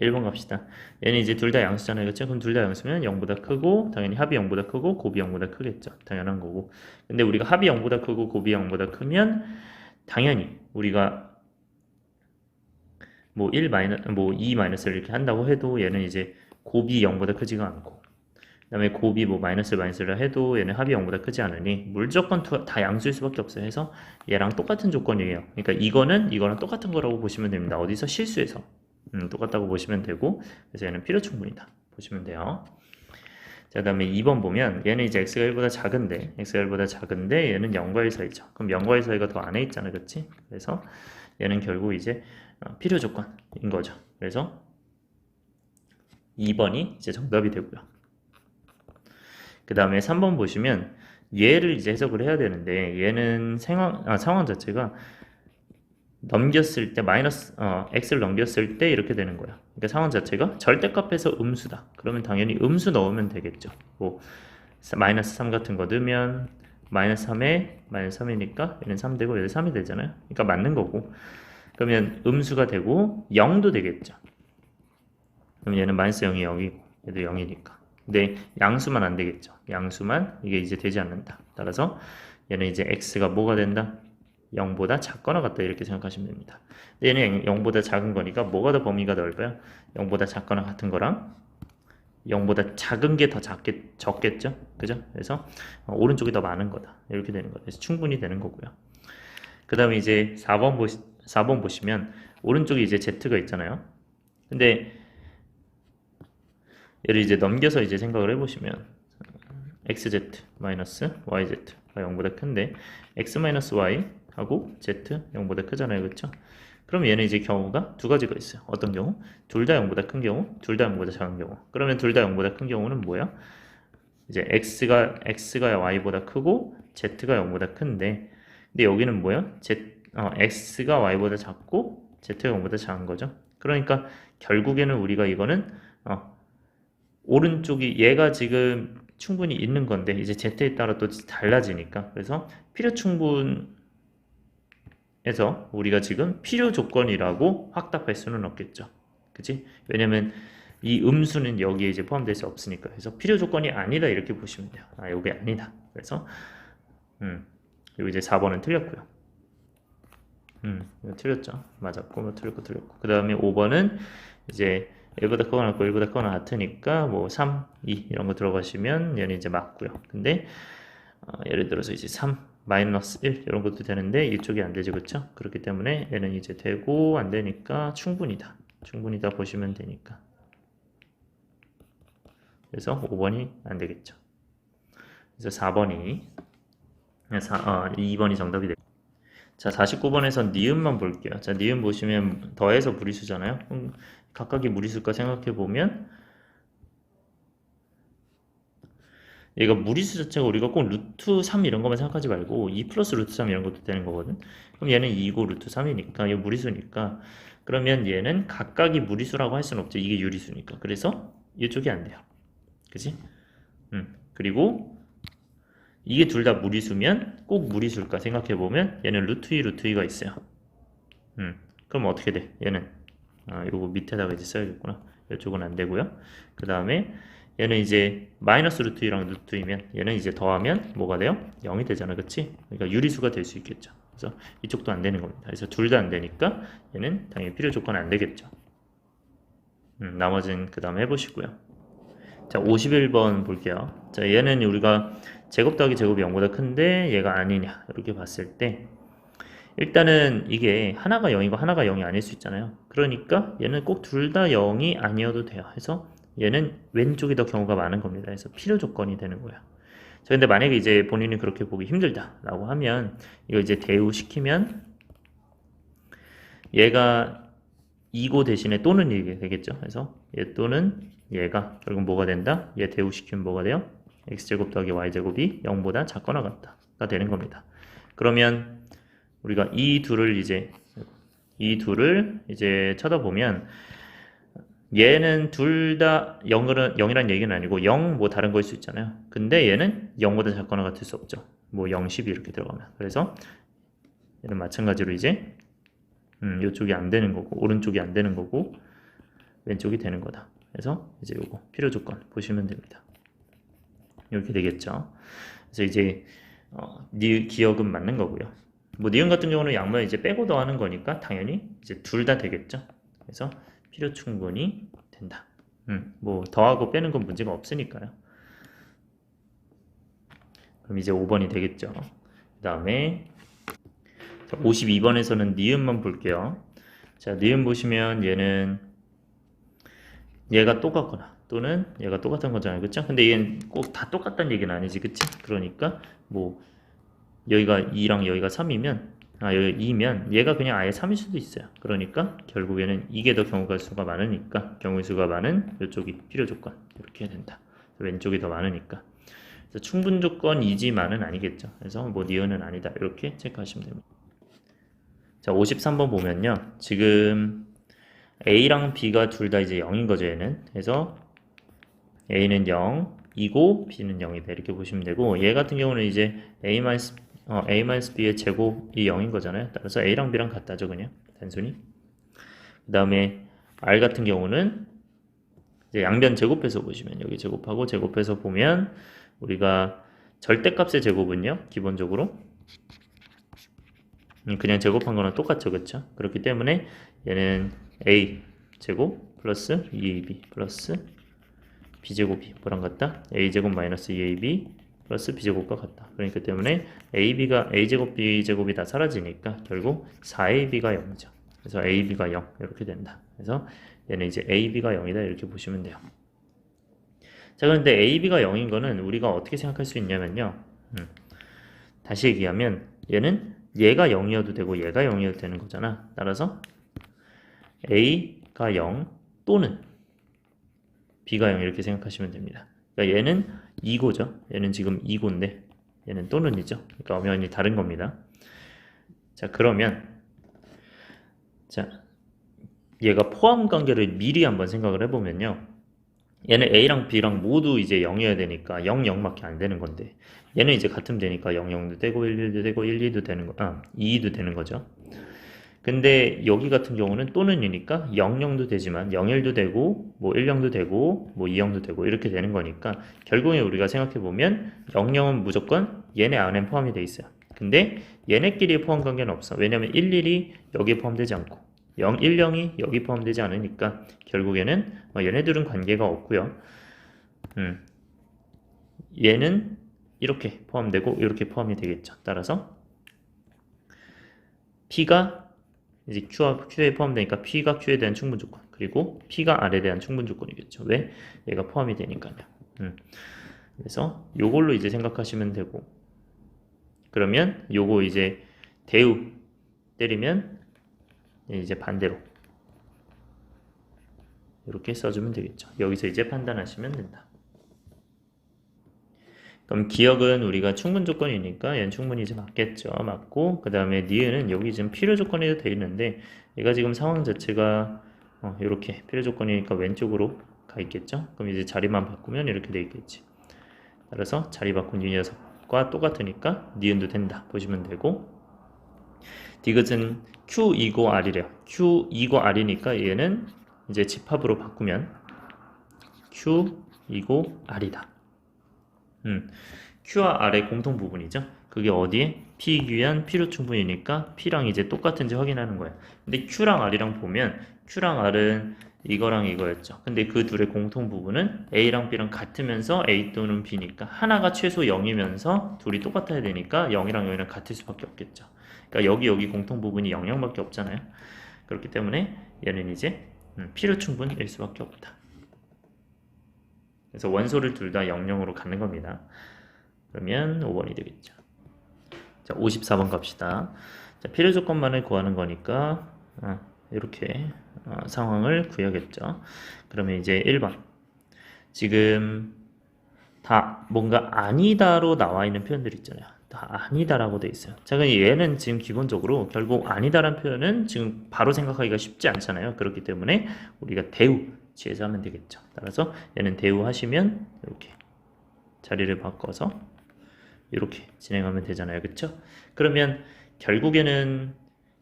1번 갑시다. 얘는 이제 둘 다 양수잖아요, 그렇죠? 그럼 둘 다 양수면 0보다 크고 당연히 합이 0보다 크고 곱이 0보다 크겠죠. 당연한 거고. 근데 우리가 합이 0보다 크고 곱이 0보다 크면 당연히 우리가 뭐 2 마이너스를 이렇게 한다고 해도 얘는 이제 곱이 0보다 크지가 않고, 그 다음에 곱이 뭐 마이너스라 해도 얘는 합이 0보다 크지 않으니 무조건 다 양수일 수밖에 없어요. 해서 얘랑 똑같은 조건이에요. 그러니까 이거는 똑같은 거라고 보시면 됩니다. 어디서? 실수에서. 똑같다고 보시면 되고, 그래서 얘는 필요 충분이다 보시면 돼요. 자, 그 다음에 2번 보면 얘는 이제 x가 1보다 작은데 얘는 0과 1 사이죠. 그럼 0과 1 사이가 더 안에 있잖아, 그렇지? 그래서 얘는 결국 이제 필요 조건인 거죠. 그래서 2번이 이제 정답이 되고요. 그 다음에 3번 보시면 얘를 이제 해석을 해야 되는데, 얘는 상황 자체가 넘겼을 때 x를 넘겼을 때 이렇게 되는 거야. 그러니까 상황 자체가 절대값에서 음수다. 그러면 당연히 음수 넣으면 되겠죠. 뭐 마이너스 3 같은 거 넣으면 마이너스 3에 마이너스 3이니까 얘는 3 되고 얘는 3이 되잖아요. 그러니까 맞는 거고. 그러면 음수가 되고 0도 되겠죠. 그럼 얘는 마이너스 0이 0이고 얘도 0이니까. 근데 양수만 안 되겠죠. 양수만 이게 이제 되지 않는다. 따라서 얘는 이제 x가 뭐가 된다? 0보다 작거나 같다 이렇게 생각하시면 됩니다. 얘는 0보다 작은 거니까 뭐가 더 범위가 넓어요? 0보다 작거나 같은 거랑 0보다 작은 게 더 적겠죠? 그죠? 그래서 오른쪽이 더 많은 거다. 이렇게 되는 거예요. 그래서 충분히 되는 거고요. 그 다음에 이제 4번 보시면 오른쪽에 이제 z가 있잖아요. 근데 얘를 이제 넘겨서 이제 생각을 해보시면 xz 마이너스 yz가 0보다 큰데 x 마이너스 y 하고 z 0보다 크잖아요, 그렇죠? 그럼 얘는 이제 경우가 두 가지가 있어요. 어떤 경우? 둘 다 0보다 큰 경우, 둘 다 0보다 작은 경우. 그러면 둘 다 0보다 큰 경우는 뭐야? 이제 x가 y보다 크고 z가 0보다 큰데, 근데 여기는 뭐야? x가 y보다 작고 z가 0보다 작은 거죠. 그러니까 결국에는 우리가 이거는 오른쪽이 얘가 지금 충분히 있는 건데 이제 z에 따라 또 달라지니까, 그래서 필요 충분에서 우리가 지금 필요 조건이라고 확답할 수는 없겠죠. 그치? 왜냐면 이 음수는 여기에 이제 포함될 수 없으니까. 그래서 필요 조건이 아니다 이렇게 보시면 돼요. 이게 아니다. 그래서 여기 이제 4번은 틀렸고요. 이거 틀렸죠. 맞았고, 틀렸고. 그 다음에 5번은 이제 1보다 크거나 같고 1보다 크거나 같으니까 뭐 3, 2 이런 거 들어가시면 얘는 이제 맞고요. 근데 예를 들어서 이제 3, 마이너스 1 이런 것도 되는데 이쪽이 안 되죠, 그렇죠? 그렇기 때문에 얘는 이제 되고 안 되니까 충분이다 보시면 되니까. 그래서 5번이 안 되겠죠. 그래서 2번이 정답이 되고. 자, 49번에서 니은만 볼게요. 자, 니은 보시면 더해서 무리수잖아요. 각각이 무리수일까 생각해보면 얘가 무리수 자체가 우리가 꼭 루트 3 이런 것만 생각하지 말고 2 플러스 루트 3 이런 것도 되는 거거든. 그럼 얘는 2고 루트 3이니까 얘 무리수니까, 그러면 얘는 각각이 무리수라고 할 수는 없죠. 이게 유리수니까. 그래서 이쪽이 안 돼요. 그치? 그리고 이게 둘 다 무리수면 꼭 무리수일까 생각해보면 얘는 루트 2, 루트 2가 있어요. 그럼 어떻게 돼? 얘는 요거 밑에다가 이제 써야겠구나. 이쪽은 안 되고요. 그 다음에 얘는 이제 마이너스 루트 2랑 루트 2면 얘는 이제 더하면 뭐가 돼요? 0이 되잖아, 그치? 그러니까 유리수가 될 수 있겠죠. 그래서 이쪽도 안 되는 겁니다. 그래서 둘 다 안 되니까 얘는 당연히 필요 조건은 안 되겠죠. 나머지는 그 다음에 해보시고요. 자, 51번 볼게요. 자, 얘는 우리가 제곱 더하기 제곱이 0보다 큰데 얘가 아니냐 이렇게 봤을 때, 일단은 이게 하나가 0이고 하나가 0이 아닐 수 있잖아요. 그러니까 얘는 꼭 둘 다 0이 아니어도 돼요. 해서 얘는 왼쪽이 더 경우가 많은 겁니다. 그래서 필요 조건이 되는 거야. 자, 근데 만약에 이제 본인이 그렇게 보기 힘들다라고 하면 이거 이제 대우시키면 얘가 2고 대신에 또는 이게 되겠죠. 그래서 얘 또는 얘가 결국 뭐가 된다? 얘 대우시키면 뭐가 돼요? x제곱 더하기 y제곱이 0보다 작거나 같다가 되는 겁니다. 그러면 우리가 이 둘을 이제 쳐다보면 얘는 둘 다 0이란 얘기는 아니고 0 뭐 다른 거일 수 있잖아요. 근데 얘는 0보다 작거나 같을 수 없죠. 뭐 0, 10 이렇게 들어가면. 그래서 얘는 마찬가지로 이제 이쪽이 안 되는 거고 오른쪽이 안 되는 거고 왼쪽이 되는 거다. 그래서 이제 요거 필요 조건 보시면 됩니다. 이렇게 되겠죠. 그래서 이제 기억은 맞는 거고요. 뭐 니은 같은 경우는 양면 이제 빼고 더하는 거니까 당연히 이제 둘 다 되겠죠. 그래서 필요 충분히 된다. 뭐 더하고 빼는 건 문제가 없으니까요. 그럼 이제 5번이 되겠죠. 그 다음에 52번에서는 니은만 볼게요. 자, 니은 보시면 얘가 똑같거나 또는 얘가 똑같은 거잖아요. 그쵸? 근데 얘는 꼭 다 똑같다는 얘기는 아니지. 그치? 그러니까 뭐 여기가 2랑 여기가 3이면 여기 2면 얘가 그냥 아예 3일 수도 있어요. 그러니까 결국에는 이게 더 경우가 수가 많으니까 경우 수가 많은 이쪽이 필요 조건 이렇게 해야 된다. 왼쪽이 더 많으니까. 그래서 충분 조건이지만은 아니겠죠. 그래서 뭐 니은은 아니다. 이렇게 체크하시면 됩니다. 자, 53번 보면요. 지금 A랑 B가 둘 다 이제 0인 거죠, 얘는. 그래서 A는 0이고 B는 0이다. 이렇게 보시면 되고, 얘 같은 경우는 이제 A-B의 제곱이 0인 거잖아요. 따라서 A랑 B랑 같다죠, 그냥. 단순히. 그 다음에 R 같은 경우는 이제 양변 제곱해서 보시면, 여기 제곱하고 제곱해서 보면, 우리가 절대값의 제곱은요, 기본적으로 그냥 제곱한 거랑 똑같죠, 그쵸? 그렇기 때문에 얘는 A 제곱 플러스 2AB 플러스 B제곱이 뭐랑 같다? A제곱 마이너스 2AB 플러스 B제곱과 같다. 그러니까 때문에 A제곱 B제곱이 다 사라지니까 결국 4AB가 0이죠. 그래서 AB가 0 이렇게 된다. 그래서 얘는 이제 AB가 0이다 이렇게 보시면 돼요. 자, 그런데 AB가 0인 거는 우리가 어떻게 생각할 수 있냐면요. 다시 얘기하면 얘가 0이어도 되고 얘가 0이어도 되는 거잖아. 따라서 A가 0 또는 B가 0 이렇게 생각하시면 됩니다. 그러니까 얘는 2고죠. 얘는 지금 2고인데 얘는 또는이죠. 그러니까 엄연히 다른 겁니다. 자, 그러면 자, 얘가 포함 관계를 미리 한번 생각을 해보면요. 얘는 A랑 B랑 모두 이제 0이어야 되니까 0, 0밖에 안 되는 건데 얘는 이제 같으면 되니까 0, 0도 되고 1, 1도 되고 1, 2도 되는 거, 2도 되는 거죠. 근데 여기 같은 경우는 또는이니까 0, 0도 되지만 0, 1도 되고 뭐 1, 0도 되고 뭐 2, 0도 되고 이렇게 되는 거니까 결국에 우리가 생각해 보면 0, 0은 무조건 얘네 안에 포함이 돼 있어요. 근데 얘네끼리 포함 관계는 없어. 왜냐면 1, 1이 여기에 포함되지 않고 0, 1, 0이 여기 포함되지 않으니까 결국에는 얘네들은 관계가 없고요. 얘는 이렇게 포함되고 이렇게 포함이 되겠죠. 따라서 P가 이제 Q에 포함되니까 P가 Q에 대한 충분 조건 그리고 P가 R에 대한 충분 조건이겠죠. 왜? 얘가 포함이 되니까요. 그래서 요걸로 이제 생각하시면 되고 그러면 요거 이제 대우 때리면 이제 반대로 이렇게 써주면 되겠죠. 여기서 이제 판단하시면 된다. 그럼 기억은 우리가 충분 조건이니까 얘는 충분히 이제 맞겠죠. 맞고 그 다음에 니은은 여기 지금 필요 조건이 되어 있는데 얘가 지금 상황 자체가 이렇게 필요 조건이니까 왼쪽으로 가 있겠죠. 그럼 이제 자리만 바꾸면 이렇게 돼 있겠지. 따라서 자리 바꾼 이 녀석과 똑같으니까 니은도 된다 보시면 되고 디귿은 Q2고 R이래요. Q2고 R이니까 얘는 이제 집합으로 바꾸면 Q2고 R이다. Q와 R의 공통 부분이죠. 그게 어디에? P 귀한 필요 충분이니까 P랑 이제 똑같은지 확인하는 거예요. 근데 Q랑 R이랑 보면 Q랑 R은 이거랑 이거였죠. 근데 그 둘의 공통 부분은 A랑 B랑 같으면서 A 또는 B니까 하나가 최소 0이면서 둘이 똑같아야 되니까 0이랑 0이랑 같을 수밖에 없겠죠. 그러니까 여기 공통 부분이 0, 0밖에 없잖아요. 그렇기 때문에 얘는 이제 필요 충분일 수밖에 없다. 그래서 원소를 둘 다 0, 0으로 갖는 겁니다. 그러면 5번이 되겠죠. 자, 54번 갑시다. 자, 필요 조건만을 구하는 거니까 이렇게 상황을 구해야겠죠. 그러면 이제 1번. 지금 다 뭔가 아니다로 나와 있는 표현들 있잖아요. 다 아니다라고 돼 있어요. 자, 그럼 얘는 지금 기본적으로 결국 아니다라는 표현은 지금 바로 생각하기가 쉽지 않잖아요. 그렇기 때문에 우리가 대우 취해서 하면 되겠죠. 따라서 얘는 대우하시면 이렇게 자리를 바꿔서 이렇게 진행하면 되잖아요. 그쵸? 그러면 결국에는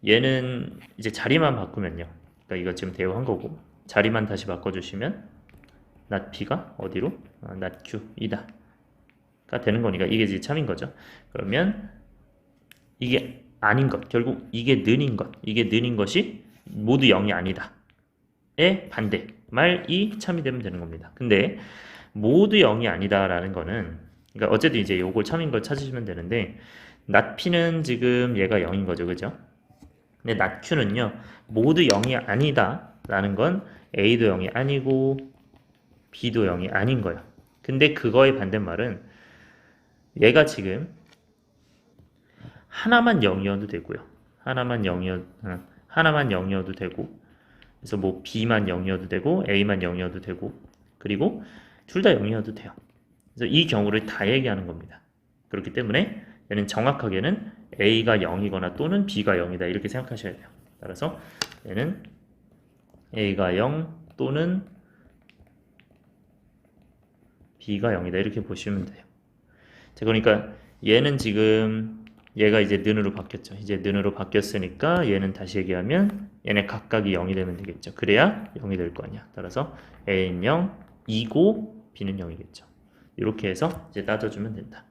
얘는 이제 자리만 바꾸면요. 그러니까 이거 지금 대우한 거고 자리만 다시 바꿔주시면 not P가 어디로? not Q이다 가 되는 거니까 이게 이제 참인 거죠. 그러면 이게 아닌 것, 결국 이게 는인 것, 이게 는인 것이 모두 0이 아니다 의 반대 말이 참이 되면 되는 겁니다. 근데 모두 0이 아니다라는 거는, 그러니까 어쨌든 이제 요걸 참인 걸 찾으시면 되는데, nat p는 지금 얘가 0인 거죠, 그죠? 근데 nat q는요 모두 0이 아니다 라는 건 a도 0이 아니고 b도 0이 아닌 거예요. 근데 그거의 반대말은 얘가 지금 하나만 0이어도 되고요. 하나만 0이어도 되고, 그래서 뭐 b만 0이어도 되고 a만 0이어도 되고, 그리고 둘 다 0이어도 돼요. 그래서 이 경우를 다 얘기하는 겁니다. 그렇기 때문에 얘는 정확하게는 a가 0이거나 또는 b가 0이다 이렇게 생각하셔야 돼요. 따라서 얘는 a가 0 또는 b가 0이다 이렇게 보시면 돼요. 자, 그러니까 얘는 지금 얘가 이제 는으로 바뀌었죠. 이제 는으로 바뀌었으니까 얘는 다시 얘기하면 얘네 각각이 0이 되면 되겠죠. 그래야 0이 될 거 아니야. 따라서 a는 0, 2고 b는 0이겠죠. 이렇게 해서 이제 따져주면 된다.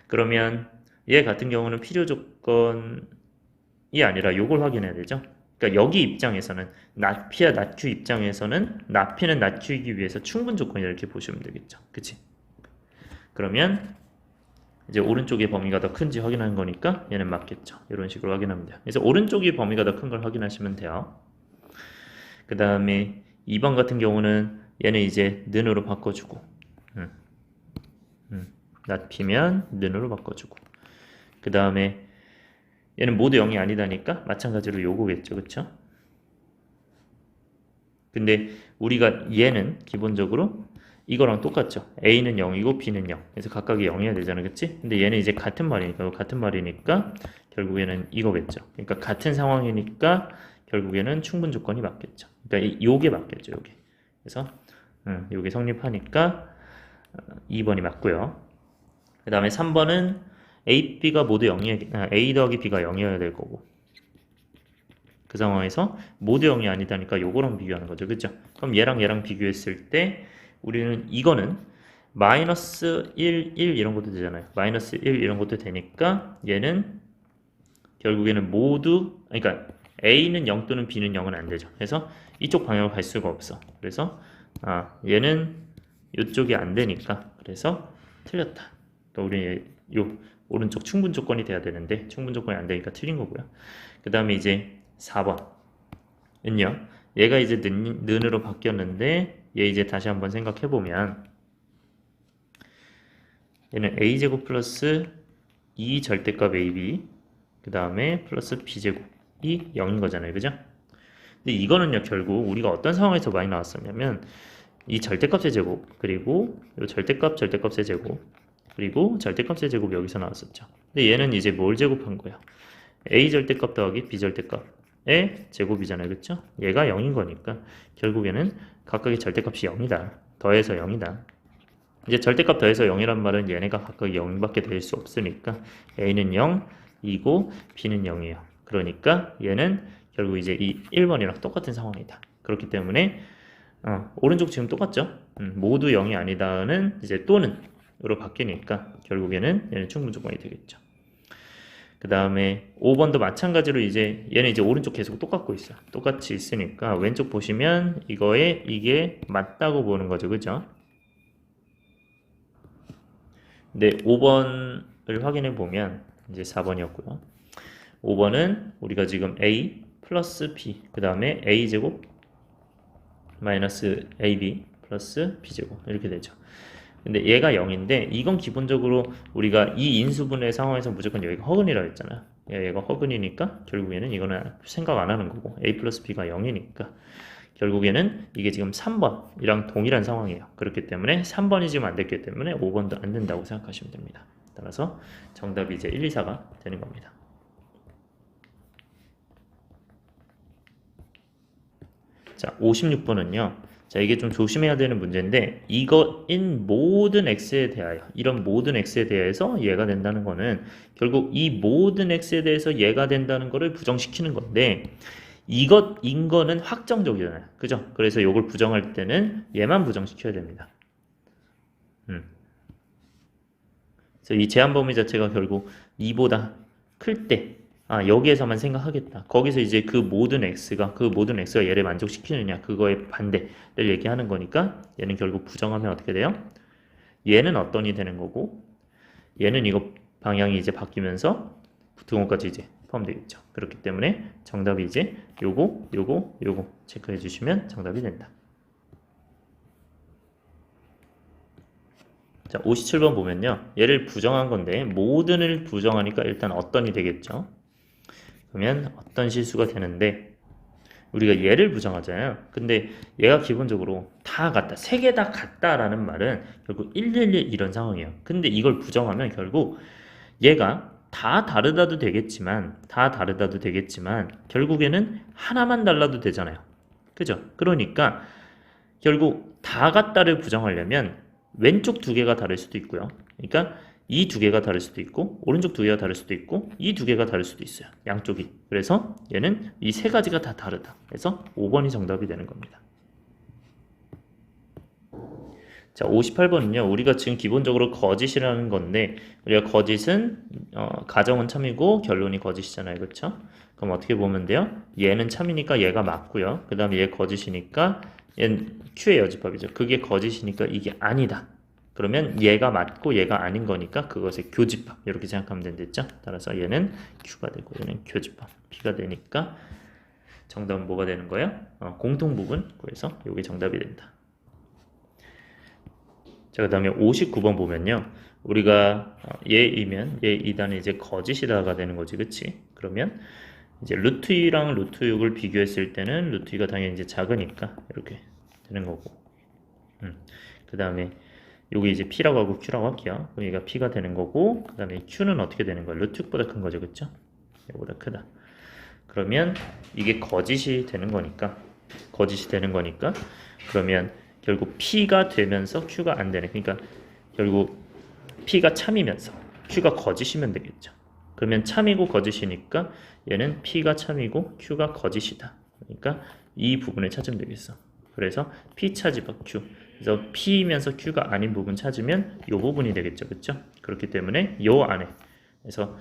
그러면 얘 같은 경우는 필요 조건이 아니라 요걸 확인해야 되죠. 그러니까 여기 입장에서는 nat p와 nat q 입장에서는 nat p는 nat q이기 위해서 충분 조건이다 이렇게 보시면 되겠죠. 그치? 그러면 이제 오른쪽의 범위가 더 큰지 확인하는 거니까 얘는 맞겠죠. 이런 식으로 확인하면 돼요. 그래서 오른쪽의 범위가 더 큰 걸 확인하시면 돼요. 그 다음에 2번 같은 경우는 얘는 이제 는으로 바꿔주고 nat p면 는으로 바꿔주고, 그 다음에 얘는 모두 0이 아니다니까 마찬가지로 요거겠죠. 그쵸? 근데 우리가 얘는 기본적으로 이거랑 똑같죠. a는 0이고 b는 0. 그래서 각각이 0이어야 되잖아. 그치? 근데 얘는 이제 같은 말이니까 결국에는 이거겠죠. 그러니까 같은 상황이니까 결국에는 충분 조건이 맞겠죠. 그러니까 요게 맞겠죠. 요게. 그래서 요게 성립하니까 2번이 맞고요. 그 다음에 3번은 a, b가 모두 0이어야, a 더하기 b가 0이어야 될 거고, 그 상황에서 모두 0이 아니다니까 요거랑 비교하는 거죠. 그죠? 그럼 얘랑 비교했을 때 우리는 이거는 마이너스 1, 1 이런 것도 되잖아요. 마이너스 1 이런 것도 되니까 얘는 결국에는 모두, 그러니까 a는 0 또는 b는 0은 안 되죠. 그래서 이쪽 방향으로 갈 수가 없어. 그래서 얘는 이쪽이 안 되니까 그래서 틀렸다. 그러니까 우리 요 오른쪽 충분 조건이 돼야 되는데 충분 조건이 안 되니까 틀린 거고요. 그 다음에 이제 4번은요. 얘가 이제 는으로 바뀌었는데 얘 이제 다시 한번 생각해 보면 얘는 a제곱 플러스 2 절대값 ab 그 다음에 플러스 b제곱이 0인 거잖아요. 그죠? 근데 이거는요 결국 우리가 어떤 상황에서 많이 나왔었냐면 이 절대값의 제곱 그리고 이 절대값의 제곱 그리고 절대값의 제곱 여기서 나왔었죠. 근데 얘는 이제 뭘 제곱한 거야? a 절대값 더하기 b 절대값의 제곱이잖아요. 그쵸? 얘가 0인 거니까 결국에는 각각의 절대값이 0이다. 더해서 0이다. 이제 절대값 더해서 0이란 말은 얘네가 각각 0밖에 될 수 없으니까 a는 0, 2고 b는 0이에요. 그러니까 얘는 결국 이제 이 1번이랑 똑같은 상황이다. 그렇기 때문에 오른쪽 지금 똑같죠? 모두 0이 아니다는 이제 또는 으로 바뀌니까 결국에는 얘는 충분 조건이 되겠죠. 그 다음에 5번도 마찬가지로 이제 얘는 이제 오른쪽 계속 똑같고 있어요. 똑같이 있으니까 왼쪽 보시면 이게 맞다고 보는 거죠. 그죠? 근데 5번을 확인해 보면 이제 4번이었고요. 5번은 우리가 지금 a 플러스 b 그 다음에 a제곱 마이너스 ab 플러스 b제곱 이렇게 되죠. 근데 얘가 0인데 이건 기본적으로 우리가 이 인수분해 상황에서 무조건 여기가 허근이라고 했잖아요. 얘가 허근이니까 결국에는 이거는 생각 안 하는 거고 a 플러스 b가 0이니까 결국에는 이게 지금 3번이랑 동일한 상황이에요. 그렇기 때문에 3번이 지금 안 됐기 때문에 5번도 안 된다고 생각하시면 됩니다. 따라서 정답이 이제 1, 2, 4가 되는 겁니다. 자, 56번은요. 자, 이게 좀 조심해야 되는 문제인데 이거인 모든 x에 대하여 이런 모든 x에 대해서 얘가 된다는 거는 결국 이 모든 x에 대해서 얘가 된다는 거를 부정시키는 건데 이것인 거는 확정적이잖아요. 그죠? 그래서 이걸 부정할 때는 얘만 부정시켜야 됩니다. 그래서 이 제한 범위 자체가 결국 2보다 클 때 여기에서만 생각하겠다. 거기서 이제 그 모든 x가 얘를 만족시키느냐 그거의 반대를 얘기하는 거니까 얘는 결국 부정하면 어떻게 돼요? 얘는 어떤이 되는 거고 얘는 이거 방향이 이제 바뀌면서 등호까지 이제 포함되겠죠. 그렇기 때문에 정답이 이제 요거 체크해 주시면 정답이 된다. 자, 57번 보면요. 얘를 부정한 건데 모든을 부정하니까 일단 어떤이 되겠죠. 그러면 어떤 실수가 되는데 우리가 얘를 부정하잖아요. 근데 얘가 기본적으로 다 같다. 세 개 다 같다라는 말은 결국 111 이런 상황이에요. 근데 이걸 부정하면 결국 얘가 다 다르다도 되겠지만 결국에는 하나만 달라도 되잖아요. 그죠? 그러니까 결국 다 같다를 부정하려면 왼쪽 두 개가 다를 수도 있고요. 그러니까 이 두 개가 다를 수도 있고 오른쪽 두 개가 다를 수도 있고 이 두 개가 다를 수도 있어요. 양쪽이. 그래서 얘는 이 세 가지가 다 다르다. 그래서 5번이 정답이 되는 겁니다. 자, 58번은요. 우리가 지금 기본적으로 거짓이라는 건데 우리가 거짓은 가정은 참이고 결론이 거짓이잖아요. 그렇죠? 그럼 어떻게 보면 돼요? 얘는 참이니까 얘가 맞고요. 그 다음에 얘 거짓이니까 얘는 Q의 여집합이죠. 그게 거짓이니까 이게 아니다. 그러면 얘가 맞고 얘가 아닌 거니까 그것의 교집합 이렇게 생각하면 된댔죠. 따라서 얘는 Q가 되고 얘는 교집합 P가 되니까 정답은 뭐가 되는 거예요? 공통 부분 구해서 이게 정답이 된다. 자, 그 다음에 59번 보면요. 우리가 얘이면 얘 2단은 이제 거짓이다가 되는 거지, 그치? 그러면 이제 루트 2랑 루트 6을 비교했을 때는 루트 2가 당연히 이제 작으니까 이렇게 되는 거고. 그 다음에 여기 이제 P라고 하고 Q라고 할게요. 그럼 얘가 P가 되는 거고, 그 다음에 Q는 어떻게 되는 거야? 루트 6보다 큰 거죠, 그쵸? 얘보다 크다. 그러면 이게 거짓이 되는 거니까, 그러면 결국 P가 되면서 Q가 안 되네. 그러니까 결국 P가 참이면서 Q가 거짓이면 되겠죠. 그러면 참이고 거짓이니까 얘는 P가 참이고 Q가 거짓이다. 그러니까 이 부분을 찾으면 되겠어. 그래서 P 차집합 Q. 그래서 P이면서 Q가 아닌 부분 찾으면 이 부분이 되겠죠. 그렇죠? 그렇기 때문에 요 안에. 그래서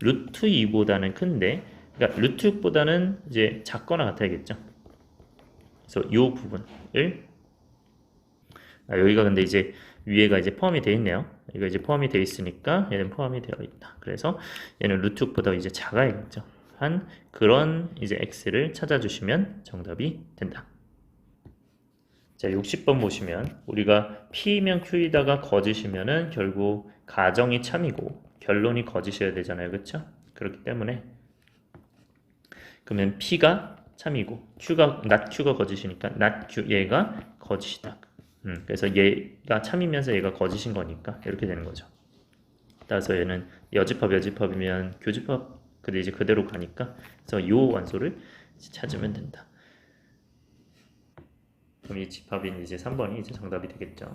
루트 2보다는 큰데, 그러니까 루트 6보다는 이제 작거나 같아야겠죠. 그래서 요 부분을 여기가 근데 이제 위에가 이제 포함이 되어 있네요. 이거 이제 포함이 되어 있으니까 얘는 포함이 되어 있다. 그래서 얘는 루트 6보다 이제 작아야겠죠. 한 그런 이제 x를 찾아주시면 정답이 된다. 자, 60번 보시면 우리가 P면 Q이다가 거짓이면은 결국 가정이 참이고 결론이 거짓이어야 되잖아요. 그렇죠? 그렇기 때문에 그러면 P가 참이고 not Q가 거짓이니까 not Q 얘가 거짓이다. 그래서 얘가 참이면서 얘가 거짓인 거니까 이렇게 되는 거죠. 따라서 얘는 여집합이면 교집합 근데 이제 그대로 가니까 그래서 요 완소를 찾으면 된다. 그럼 이 집합인 이제 3번이 이제 정답이 되겠죠.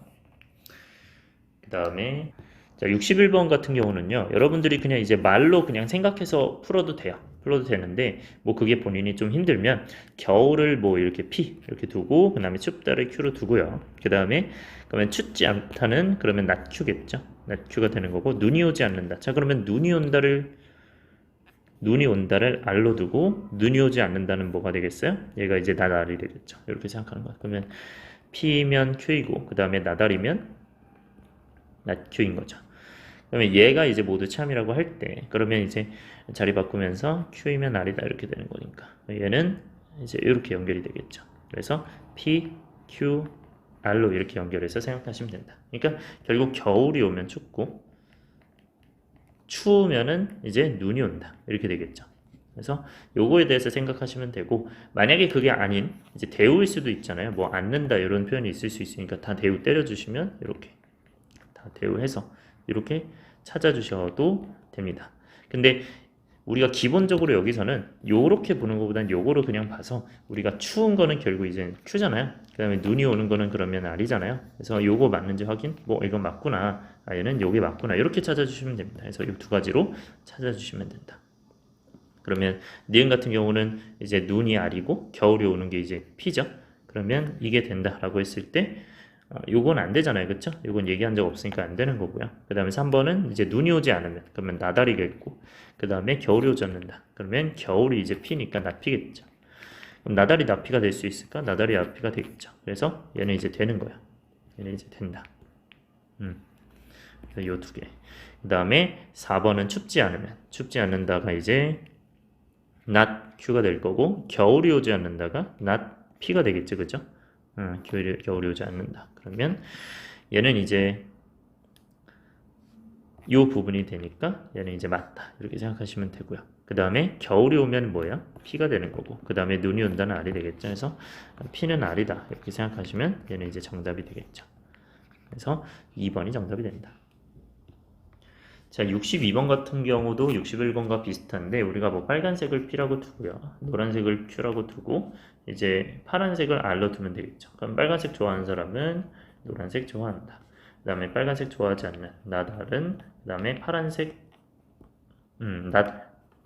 그 다음에 자, 61번 같은 경우는요. 여러분들이 그냥 이제 말로 그냥 생각해서 풀어도 돼요. 풀어도 되는데 뭐 그게 본인이 좀 힘들면 겨울을 뭐 이렇게 P 이렇게 두고 그 다음에 춥다를 Q로 두고요. 그 다음에 그러면 춥지 않다는 그러면 not Q겠죠. not Q가 되는 거고 눈이 오지 않는다. 자, 그러면 눈이 온다를 R로 두고 눈이 오지 않는다는 뭐가 되겠어요? 얘가 이제 not R이 되겠죠. 이렇게 생각하는 거야. 그러면 P면 Q이고 그 다음에 not R이면 not Q인 거죠. 그러면 얘가 이제 모두 참이라고 할 때 그러면 이제 자리 바꾸면서 Q이면 R이다 이렇게 되는 거니까 얘는 이제 이렇게 연결이 되겠죠. 그래서 P, Q, R로 이렇게 연결해서 생각하시면 된다. 그러니까 결국 겨울이 오면 춥고 추우면은 이제 눈이 온다 이렇게 되겠죠. 그래서 요거에 대해서 생각하시면 되고 만약에 그게 아닌 이제 대우일 수도 있잖아요. 뭐 앉는다 이런 표현이 있을 수 있으니까 다 대우 때려주시면 이렇게 다 대우해서 이렇게 찾아주셔도 됩니다. 근데 우리가 기본적으로 여기서는 요렇게 보는 것보다는 요거로 그냥 봐서 우리가 추운 거는 결국 이제 Q잖아요. 그 다음에 눈이 오는 거는 그러면 R이잖아요. 그래서 요거 맞는지 확인, 뭐 이건 맞구나, 얘는 요게 맞구나 이렇게 찾아주시면 됩니다. 그래서 이 두 가지로 찾아주시면 된다. 그러면 니은 같은 경우는 이제 눈이 R이고 겨울이 오는 게 이제 P죠. 그러면 이게 된다라고 했을 때 요건 안 되잖아요. 그쵸? 요건 얘기한 적 없으니까 안 되는 거고요. 그 다음에 3번은 이제 눈이 오지 않으면, 그러면 나달이겠고, 그 다음에 겨울이 오지 않는다. 그러면 겨울이 이제 피니까 나피겠죠. 그럼 나달이 나피가 될 수 있을까? 나달이 나피가 되겠죠. 그래서 얘는 이제 되는 거야. 얘는 이제 된다. 요 두 개. 그 다음에 4번은 춥지 않으면, 춥지 않는다가 이제 not q가 될 거고, 겨울이 오지 않는다가 not p가 되겠죠. 그죠? 겨울이 오지 않는다. 그러면 얘는 이제 이 부분이 되니까 얘는 이제 맞다. 이렇게 생각하시면 되고요. 그 다음에 겨울이 오면 뭐야? P가 되는 거고, 그 다음에 눈이 온다는 R이 되겠죠. 그래서 P는 R이다. 이렇게 생각하시면 얘는 이제 정답이 되겠죠. 그래서 2번이 정답이 된다. 자, 62번 같은 경우도 61번과 비슷한데 우리가 뭐 빨간색을 P라고 두고요. 노란색을 Q라고 두고 이제 파란색을 R로 두면 되겠죠. 그럼 빨간색 좋아하는 사람은 노란색 좋아한다. 그 다음에 빨간색 좋아하지 않는 나달은 그 다음에 파란색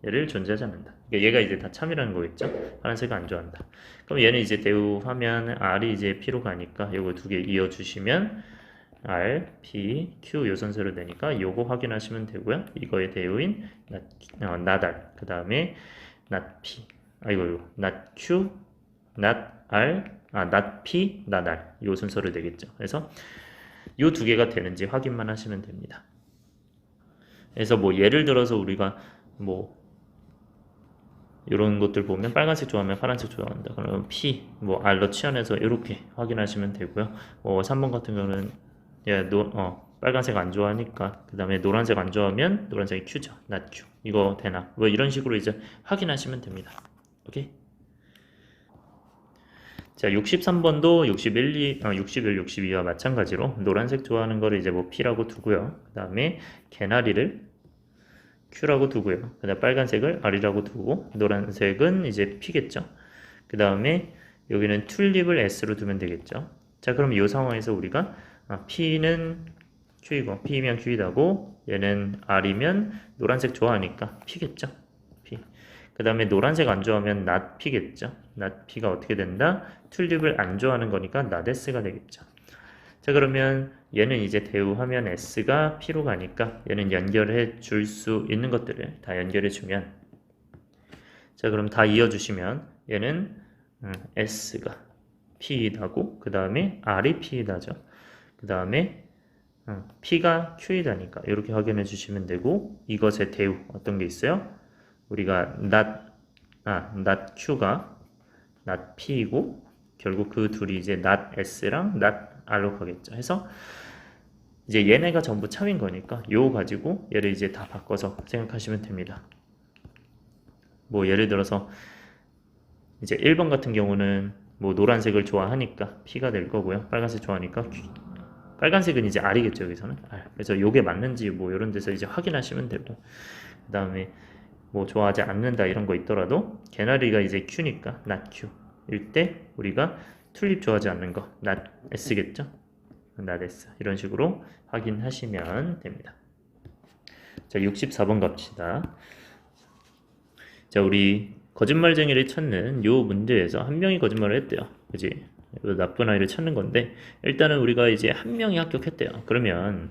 얘를 존재하지 않는다. 그러니까 얘가 이제 다 참이라는 거겠죠. 파란색을 안 좋아한다. 그럼 얘는 이제 대우하면 R이 이제 P로 가니까 요거 두 개 이어주시면 R, P, Q 요 순서로 되니까 요거 확인하시면 되고요. 이거의 대우인 나달, 그 다음에 not P, not Q, not R, not P, 나달 요 순서로 되겠죠. 그래서 요 두 개가 되는지 확인만 하시면 됩니다. 그래서 뭐 예를 들어서 우리가 뭐 이런 것들 보면 빨간색 좋아하면 파란색 좋아한다. 그러면 P, 뭐 R로 치환해서 이렇게 확인하시면 되고요. 3번 같은 경우는 빨간색 안 좋아하니까 그 다음에 노란색 안 좋아하면 노란색이 Q죠. not Q. 이거 되나? 뭐 이런 식으로 이제 확인하시면 됩니다. 오케이? 자, 63번도 61, 62와 마찬가지로 노란색 좋아하는 거를 이제 뭐 P라고 두고요. 그 다음에 개나리를 Q라고 두고요. 그 다음 빨간색을 R이라고 두고 노란색은 이제 P겠죠. 그 다음에 여기는 튤립을 S로 두면 되겠죠. 자, 그럼 이 상황에서 우리가 P는 Q이고 P면 Q이다고 얘는 R이면 노란색 좋아하니까 P겠죠. P. 그 다음에 노란색 안 좋아하면 not P겠죠. not P가 어떻게 된다? 튤립을 안 좋아하는 거니까 not S가 되겠죠. 자, 그러면 얘는 이제 대우하면 S가 P로 가니까 얘는 연결해 줄 수 있는 것들을 다 연결해 주면, 자, 그럼 다 이어주시면 얘는 S가 P이다고, 그 다음에 R이 P이다죠. 그 다음에 P가 Q이다니까 이렇게 확인해 주시면 되고, 이것의 대우 어떤 게 있어요? 우리가 not Q가 not P이고 결국 그 둘이 이제 not S랑 not R로 가겠죠. 해서 이제 얘네가 전부 참인 거니까 요 가지고 얘를 이제 다 바꿔서 생각하시면 됩니다. 뭐 예를 들어서 이제 1번 같은 경우는 뭐 노란색을 좋아하니까 P가 될 거고요. 빨간색 좋아하니까 Q. 빨간색은 이제 R이겠죠, 여기서는. 그래서 요게 맞는지 뭐 이런 데서 이제 확인하시면 되고, 그 다음에 뭐 좋아하지 않는다 이런 거 있더라도 개나리가 이제 Q니까 not Q 일 때 우리가 튤립 좋아하지 않는 거 not S겠죠. not S 이런 식으로 확인하시면 됩니다. 자, 64번 갑시다. 자, 우리 거짓말쟁이를 찾는 요 문제에서 한 명이 거짓말을 했대요. 그지? 나쁜 아이를 찾는 건데 일단은 우리가 이제 한 명이 합격했대요. 그러면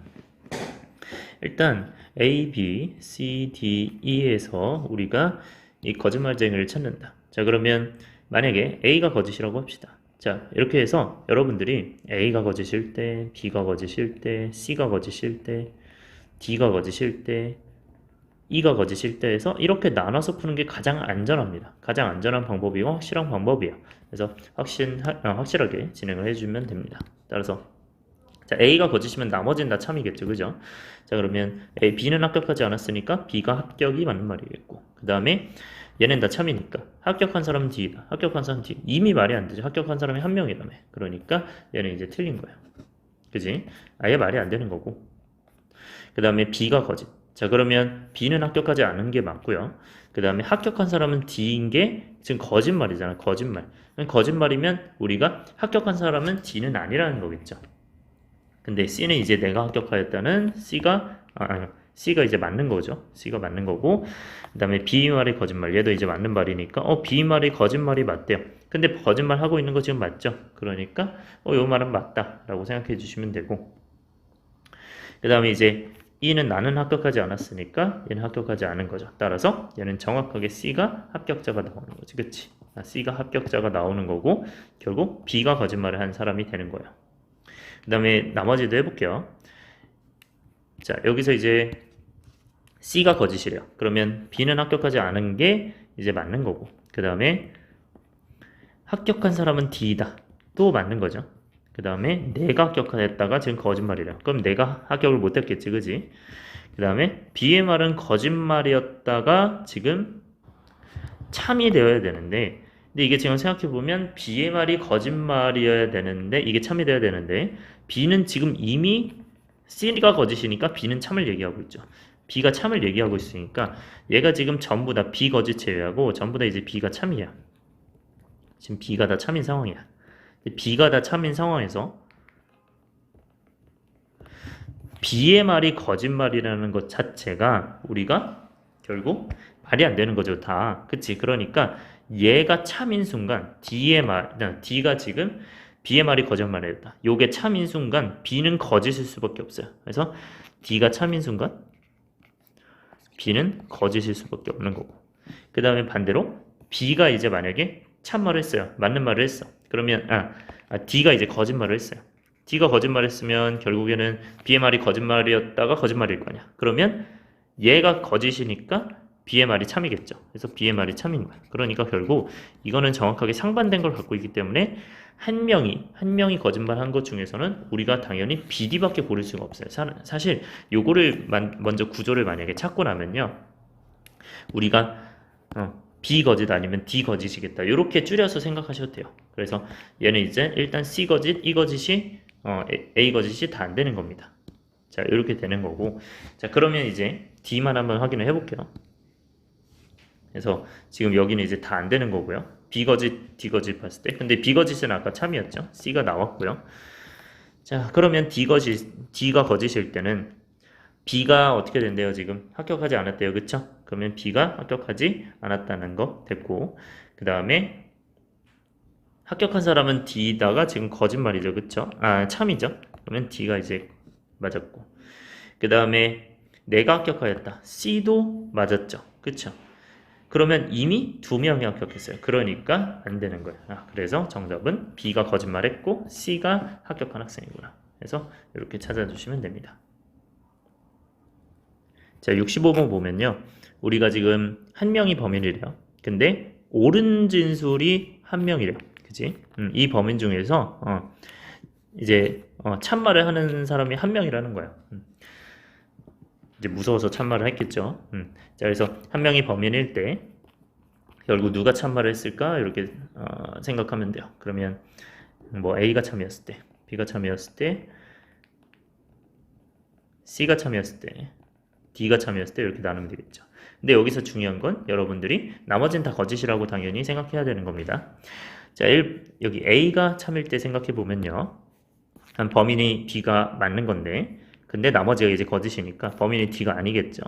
일단 A, B, C, D, E에서 우리가 이 거짓말쟁이를 찾는다. 자, 그러면 만약에 A가 거짓이라고 합시다. 자, 이렇게 해서 여러분들이 A가 거짓일 때, B가 거짓일 때, C가 거짓일 때, D가 거짓일 때, E가 거짓일 때 해서 이렇게 나눠서 푸는 게 가장 안전합니다. 가장 안전한 방법이고 확실한 방법이에요. 그래서 확실하게 진행을 해주면 됩니다. 따라서 자, A가 거짓이면 나머지는 다 참이겠죠. 그죠? 자, 그러면 B는 합격하지 않았으니까 B가 합격이 맞는 말이겠고, 그 다음에 얘는 다 참이니까 합격한 사람은 D다. 합격한 사람은 D. 이미 말이 안 되죠. 합격한 사람이 한 명이라며. 그러니까 얘는 이제 틀린 거예요. 그지? 아예 말이 안 되는 거고. 그 다음에 B가 거짓. 자, 그러면 B는 합격하지 않은 게 맞고요. 그 다음에 합격한 사람은 D인 게 지금 거짓말이잖아. 거짓말. 거짓말이면 우리가 합격한 사람은 D는 아니라는 거겠죠. 근데 C는 이제 내가 합격하였다는 C가 이제 맞는 거죠. C가 맞는 거고, 그 다음에 B 말이 거짓말. 얘도 이제 맞는 말이니까, B 말이 거짓말이 맞대요. 근데 거짓말 하고 있는 거 지금 맞죠? 그러니까, 요 말은 맞다. 라고 생각해 주시면 되고, 그 다음에 이제 E는 나는 합격하지 않았으니까 얘는 합격하지 않은 거죠. 따라서 얘는 정확하게 C가 합격자가 나오는 거지. 그치? C가 합격자가 나오는 거고, 결국 B가 거짓말을 한 사람이 되는 거예요. 그 다음에 나머지도 해볼게요. 자, 여기서 이제 C가 거짓이래요. 그러면 B는 합격하지 않은 게 이제 맞는 거고, 그 다음에 합격한 사람은 D다. 또 맞는 거죠. 그 다음에 내가 합격했다가 지금 거짓말이래요. 그럼 내가 합격을 못했겠지, 그지? 그 다음에 B의 말은 거짓말이었다가 지금 참이 되어야 되는데, 근데 이게 지금 생각해보면 B의 말이 거짓말이어야 되는데 이게 참이 되어야 되는데, B는 지금 이미 C가 거짓이니까 B는 참을 얘기하고 있죠. B가 참을 얘기하고 있으니까 얘가 지금 전부 다 B 거짓 제외하고 전부 다 이제 B가 참이야. 지금 B가 다 참인 상황이야. B가 다 참인 상황에서 B의 말이 거짓말이라는 것 자체가 우리가 결국 말이 안 되는 거죠, 다. 그치? 그러니까 얘가 참인 순간 D가 지금 B의 말이 거짓말이었다. 요게 참인 순간 B는 거짓일 수밖에 없어요. 그래서 D가 참인 순간 B는 거짓일 수밖에 없는 거고. 그 다음에 반대로 B가 이제 만약에 참말을 했어요. 맞는 말을 했어. 그러면 D가 이제 거짓말을 했어요. D가 거짓말했으면 결국에는 B의 말이 거짓말이었다가 거짓말일 거냐. 그러면 얘가 거짓이니까 B의 말이 참이겠죠. 그래서 B의 말이 참인 거야. 그러니까 결국 이거는 정확하게 상반된 걸 갖고 있기 때문에 한 명이 거짓말한 것 중에서는 우리가 당연히 BD밖에 고를 수가 없어요. 사실 요거를 먼저 구조를 만약에 찾고 나면요, 우리가 B 거짓 아니면 D 거짓이겠다. 이렇게 줄여서 생각하셔도 돼요. 그래서 얘는 이제 일단 C 거짓, E 거짓이 A 거짓이 다 안 되는 겁니다. 자, 이렇게 되는 거고. 자, 그러면 이제 D만 한번 확인을 해볼게요. 그래서 지금 여기는 이제 다 안 되는 거고요. B 거짓, D 거짓 봤을 때. 근데 B 거짓은 아까 참이었죠. C가 나왔고요. 자, 그러면 D가 거짓일 때는 B가 어떻게 된대요? 지금 합격하지 않았대요. 그쵸? 그러면 B가 합격하지 않았다는 거 됐고, 그 다음에 합격한 사람은 D다가 지금 거짓말이죠. 그쵸? 참이죠. 그러면 D가 이제 맞았고, 그 다음에 내가 합격하였다. C도 맞았죠. 그쵸? 그러면 이미 2명이 합격했어요. 그러니까 안 되는 거예요. 그래서 정답은 B가 거짓말했고 C가 합격한 학생이구나. 그래서 이렇게 찾아주시면 됩니다. 자, 65번 보면요, 우리가 지금 한 명이 범인이래요. 근데 옳은 진술이 한 명이래요. 그치? 이 범인 중에서 이제 참말을 하는 사람이 한 명이라는 거예요. 이제 무서워서 참말을 했겠죠. 자, 그래서 한 명이 범인일 때 결국 누가 참말을 했을까 이렇게 생각하면 돼요. 그러면 뭐 A가 참이었을 때, B가 참이었을 때, C가 참이었을 때, D가 참이었을 때 이렇게 나누면 되겠죠. 근데 여기서 중요한 건 여러분들이 나머지는 다 거짓이라고 당연히 생각해야 되는 겁니다. 자, 여기 A가 참일 때 생각해 보면요, 한 범인이 B가 맞는 건데, 근데 나머지가 이제 거짓이니까 범인이 D가 아니겠죠.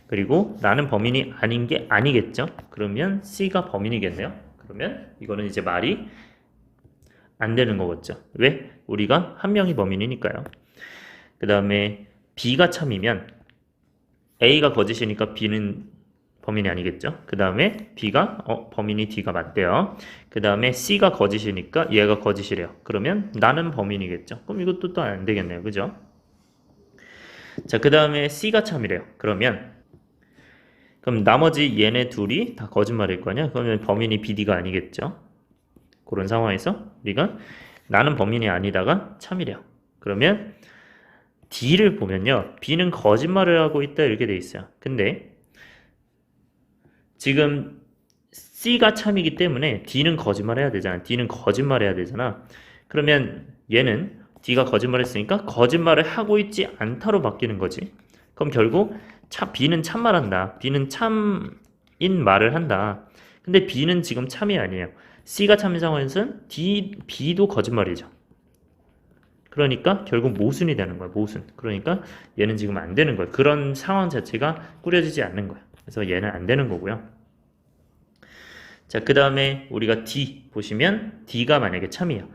그리고 나는 범인이 아닌 게 아니겠죠. 그러면 C가 범인이겠네요. 그러면 이거는 이제 말이 안 되는 거겠죠. 왜? 우리가 한 명이 범인이니까요. 그 다음에 B가 참이면 A가 거짓이니까 B는 범인이 아니겠죠. 그 다음에 B가 범인이 D가 맞대요. 그 다음에 C가 거짓이니까 얘가 거짓이래요. 그러면 나는 범인이겠죠. 그럼 이것도 또 안 되겠네요. 그죠? 자, 그 다음에 C가 참이래요. 그럼 나머지 얘네 둘이 다 거짓말일 거냐? 그러면 범인이 BD가 아니겠죠. 그런 상황에서 우리가 나는 범인이 아니다가 참이래요. 그러면 D를 보면요, B는 거짓말을 하고 있다 이렇게 돼 있어요. 근데 지금 C가 참이기 때문에 D는 거짓말해야 되잖아. D는 거짓말해야 되잖아. 그러면 얘는 D가 거짓말했으니까 거짓말을 하고 있지 않다로 바뀌는 거지. 그럼 결국 B는 참말한다. B는 참인 말을 한다. 근데 B는 지금 참이 아니에요. C가 참인 상황에서는 B도 거짓말이죠. 그러니까 결국 모순이 되는 거야, 모순. 그러니까 얘는 지금 안 되는 거야. 그런 상황 자체가 꾸려지지 않는 거야. 그래서 얘는 안 되는 거고요. 자, 그 다음에 우리가 D 보시면 D가 만약에 참이야.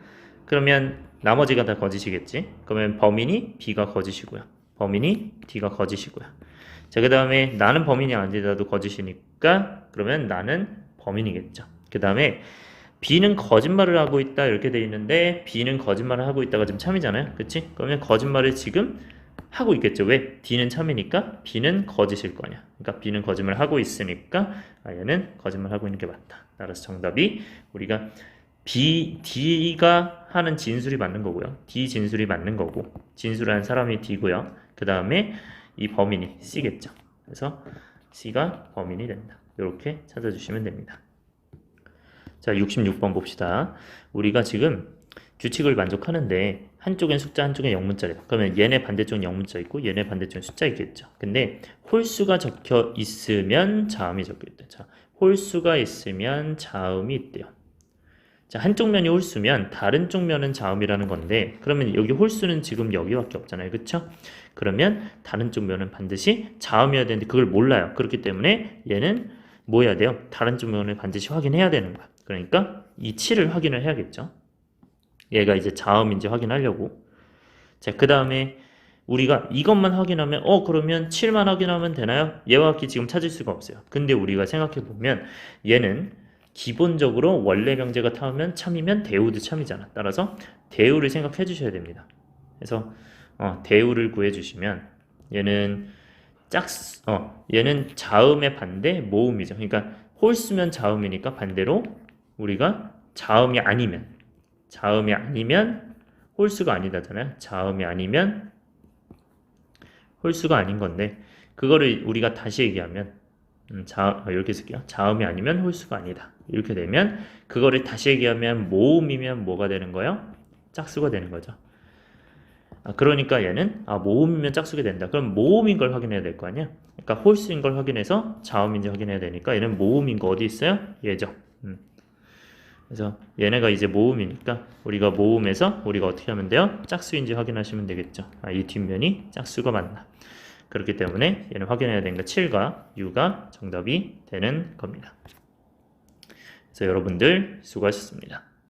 그러면 나머지가 다 거짓이겠지. 그러면 범인이 B가 거짓이고요. 범인이 D가 거짓이고요. 자, 그 다음에 나는 범인이 아니라도 거짓이니까 그러면 나는 범인이겠죠. 그 다음에 B는 거짓말을 하고 있다 이렇게 돼 있는데 B는 거짓말을 하고 있다가 지금 참이잖아요. 그치? 그러면 거짓말을 지금 하고 있겠죠. 왜? D는 참이니까 B는 거짓일 거냐. 그러니까 B는 거짓말을 하고 있으니까 얘는 거짓말 하고 있는 게 맞다. 따라서 정답이 우리가 D가 하는 진술이 맞는 거고요. D 진술이 맞는 거고 진술한 사람이 D고요. 그 다음에 이 범인이 C겠죠. 그래서 C가 범인이 된다. 이렇게 찾아주시면 됩니다. 자, 66번 봅시다. 우리가 지금 규칙을 만족하는데 한쪽엔 숫자 한쪽엔 영문자래요. 그러면 얘네 반대쪽은 영문자 있고 얘네 반대쪽은 숫자 있겠죠. 근데 홀수가 적혀 있으면 자음이 적혀 있다. 자, 홀수가 있으면 자음이 있대요. 자, 한쪽 면이 홀수면 다른 쪽 면은 자음이라는 건데 그러면 여기 홀수는 지금 여기밖에 없잖아요. 그쵸? 그러면 다른 쪽 면은 반드시 자음이어야 되는데 그걸 몰라요. 그렇기 때문에 얘는 뭐 해야 돼요? 다른 쪽 면을 반드시 확인해야 되는 거야. 그러니까 이 7을 확인을 해야겠죠. 얘가 이제 자음인지 확인하려고. 자, 그 다음에 우리가 이것만 확인하면 그러면 7만 확인하면 되나요? 얘와 같이 지금 찾을 수가 없어요. 근데 우리가 생각해 보면 얘는 기본적으로 원래 명제가 참이면 대우도 참이잖아. 따라서 대우를 생각해 주셔야 됩니다. 그래서 대우를 구해 주시면 얘는 얘는 자음의 반대 모음이죠. 그러니까 홀수면 자음이니까 반대로 우리가 자음이 아니면 홀수가 아니다잖아요. 자음이 아니면 홀수가 아닌 건데 그거를 우리가 다시 얘기하면 이렇게 쓸게요. 자음이 아니면 홀수가 아니다. 이렇게 되면 그거를 다시 얘기하면 모음이면 뭐가 되는 거예요? 짝수가 되는 거죠. 그러니까 얘는 모음이면 짝수가 된다. 그럼 모음인 걸 확인해야 될 거 아니야? 그러니까 홀수인 걸 확인해서 자음인지 확인해야 되니까 얘는 모음인 거 어디 있어요? 얘죠. 그래서 얘네가 이제 모음이니까 우리가 모음에서 우리가 어떻게 하면 돼요? 짝수인지 확인하시면 되겠죠. 이 뒷면이 짝수가 맞나. 그렇기 때문에 얘는 확인해야 되는 거 7과 6가 정답이 되는 겁니다. 그래서 여러분들 수고하셨습니다.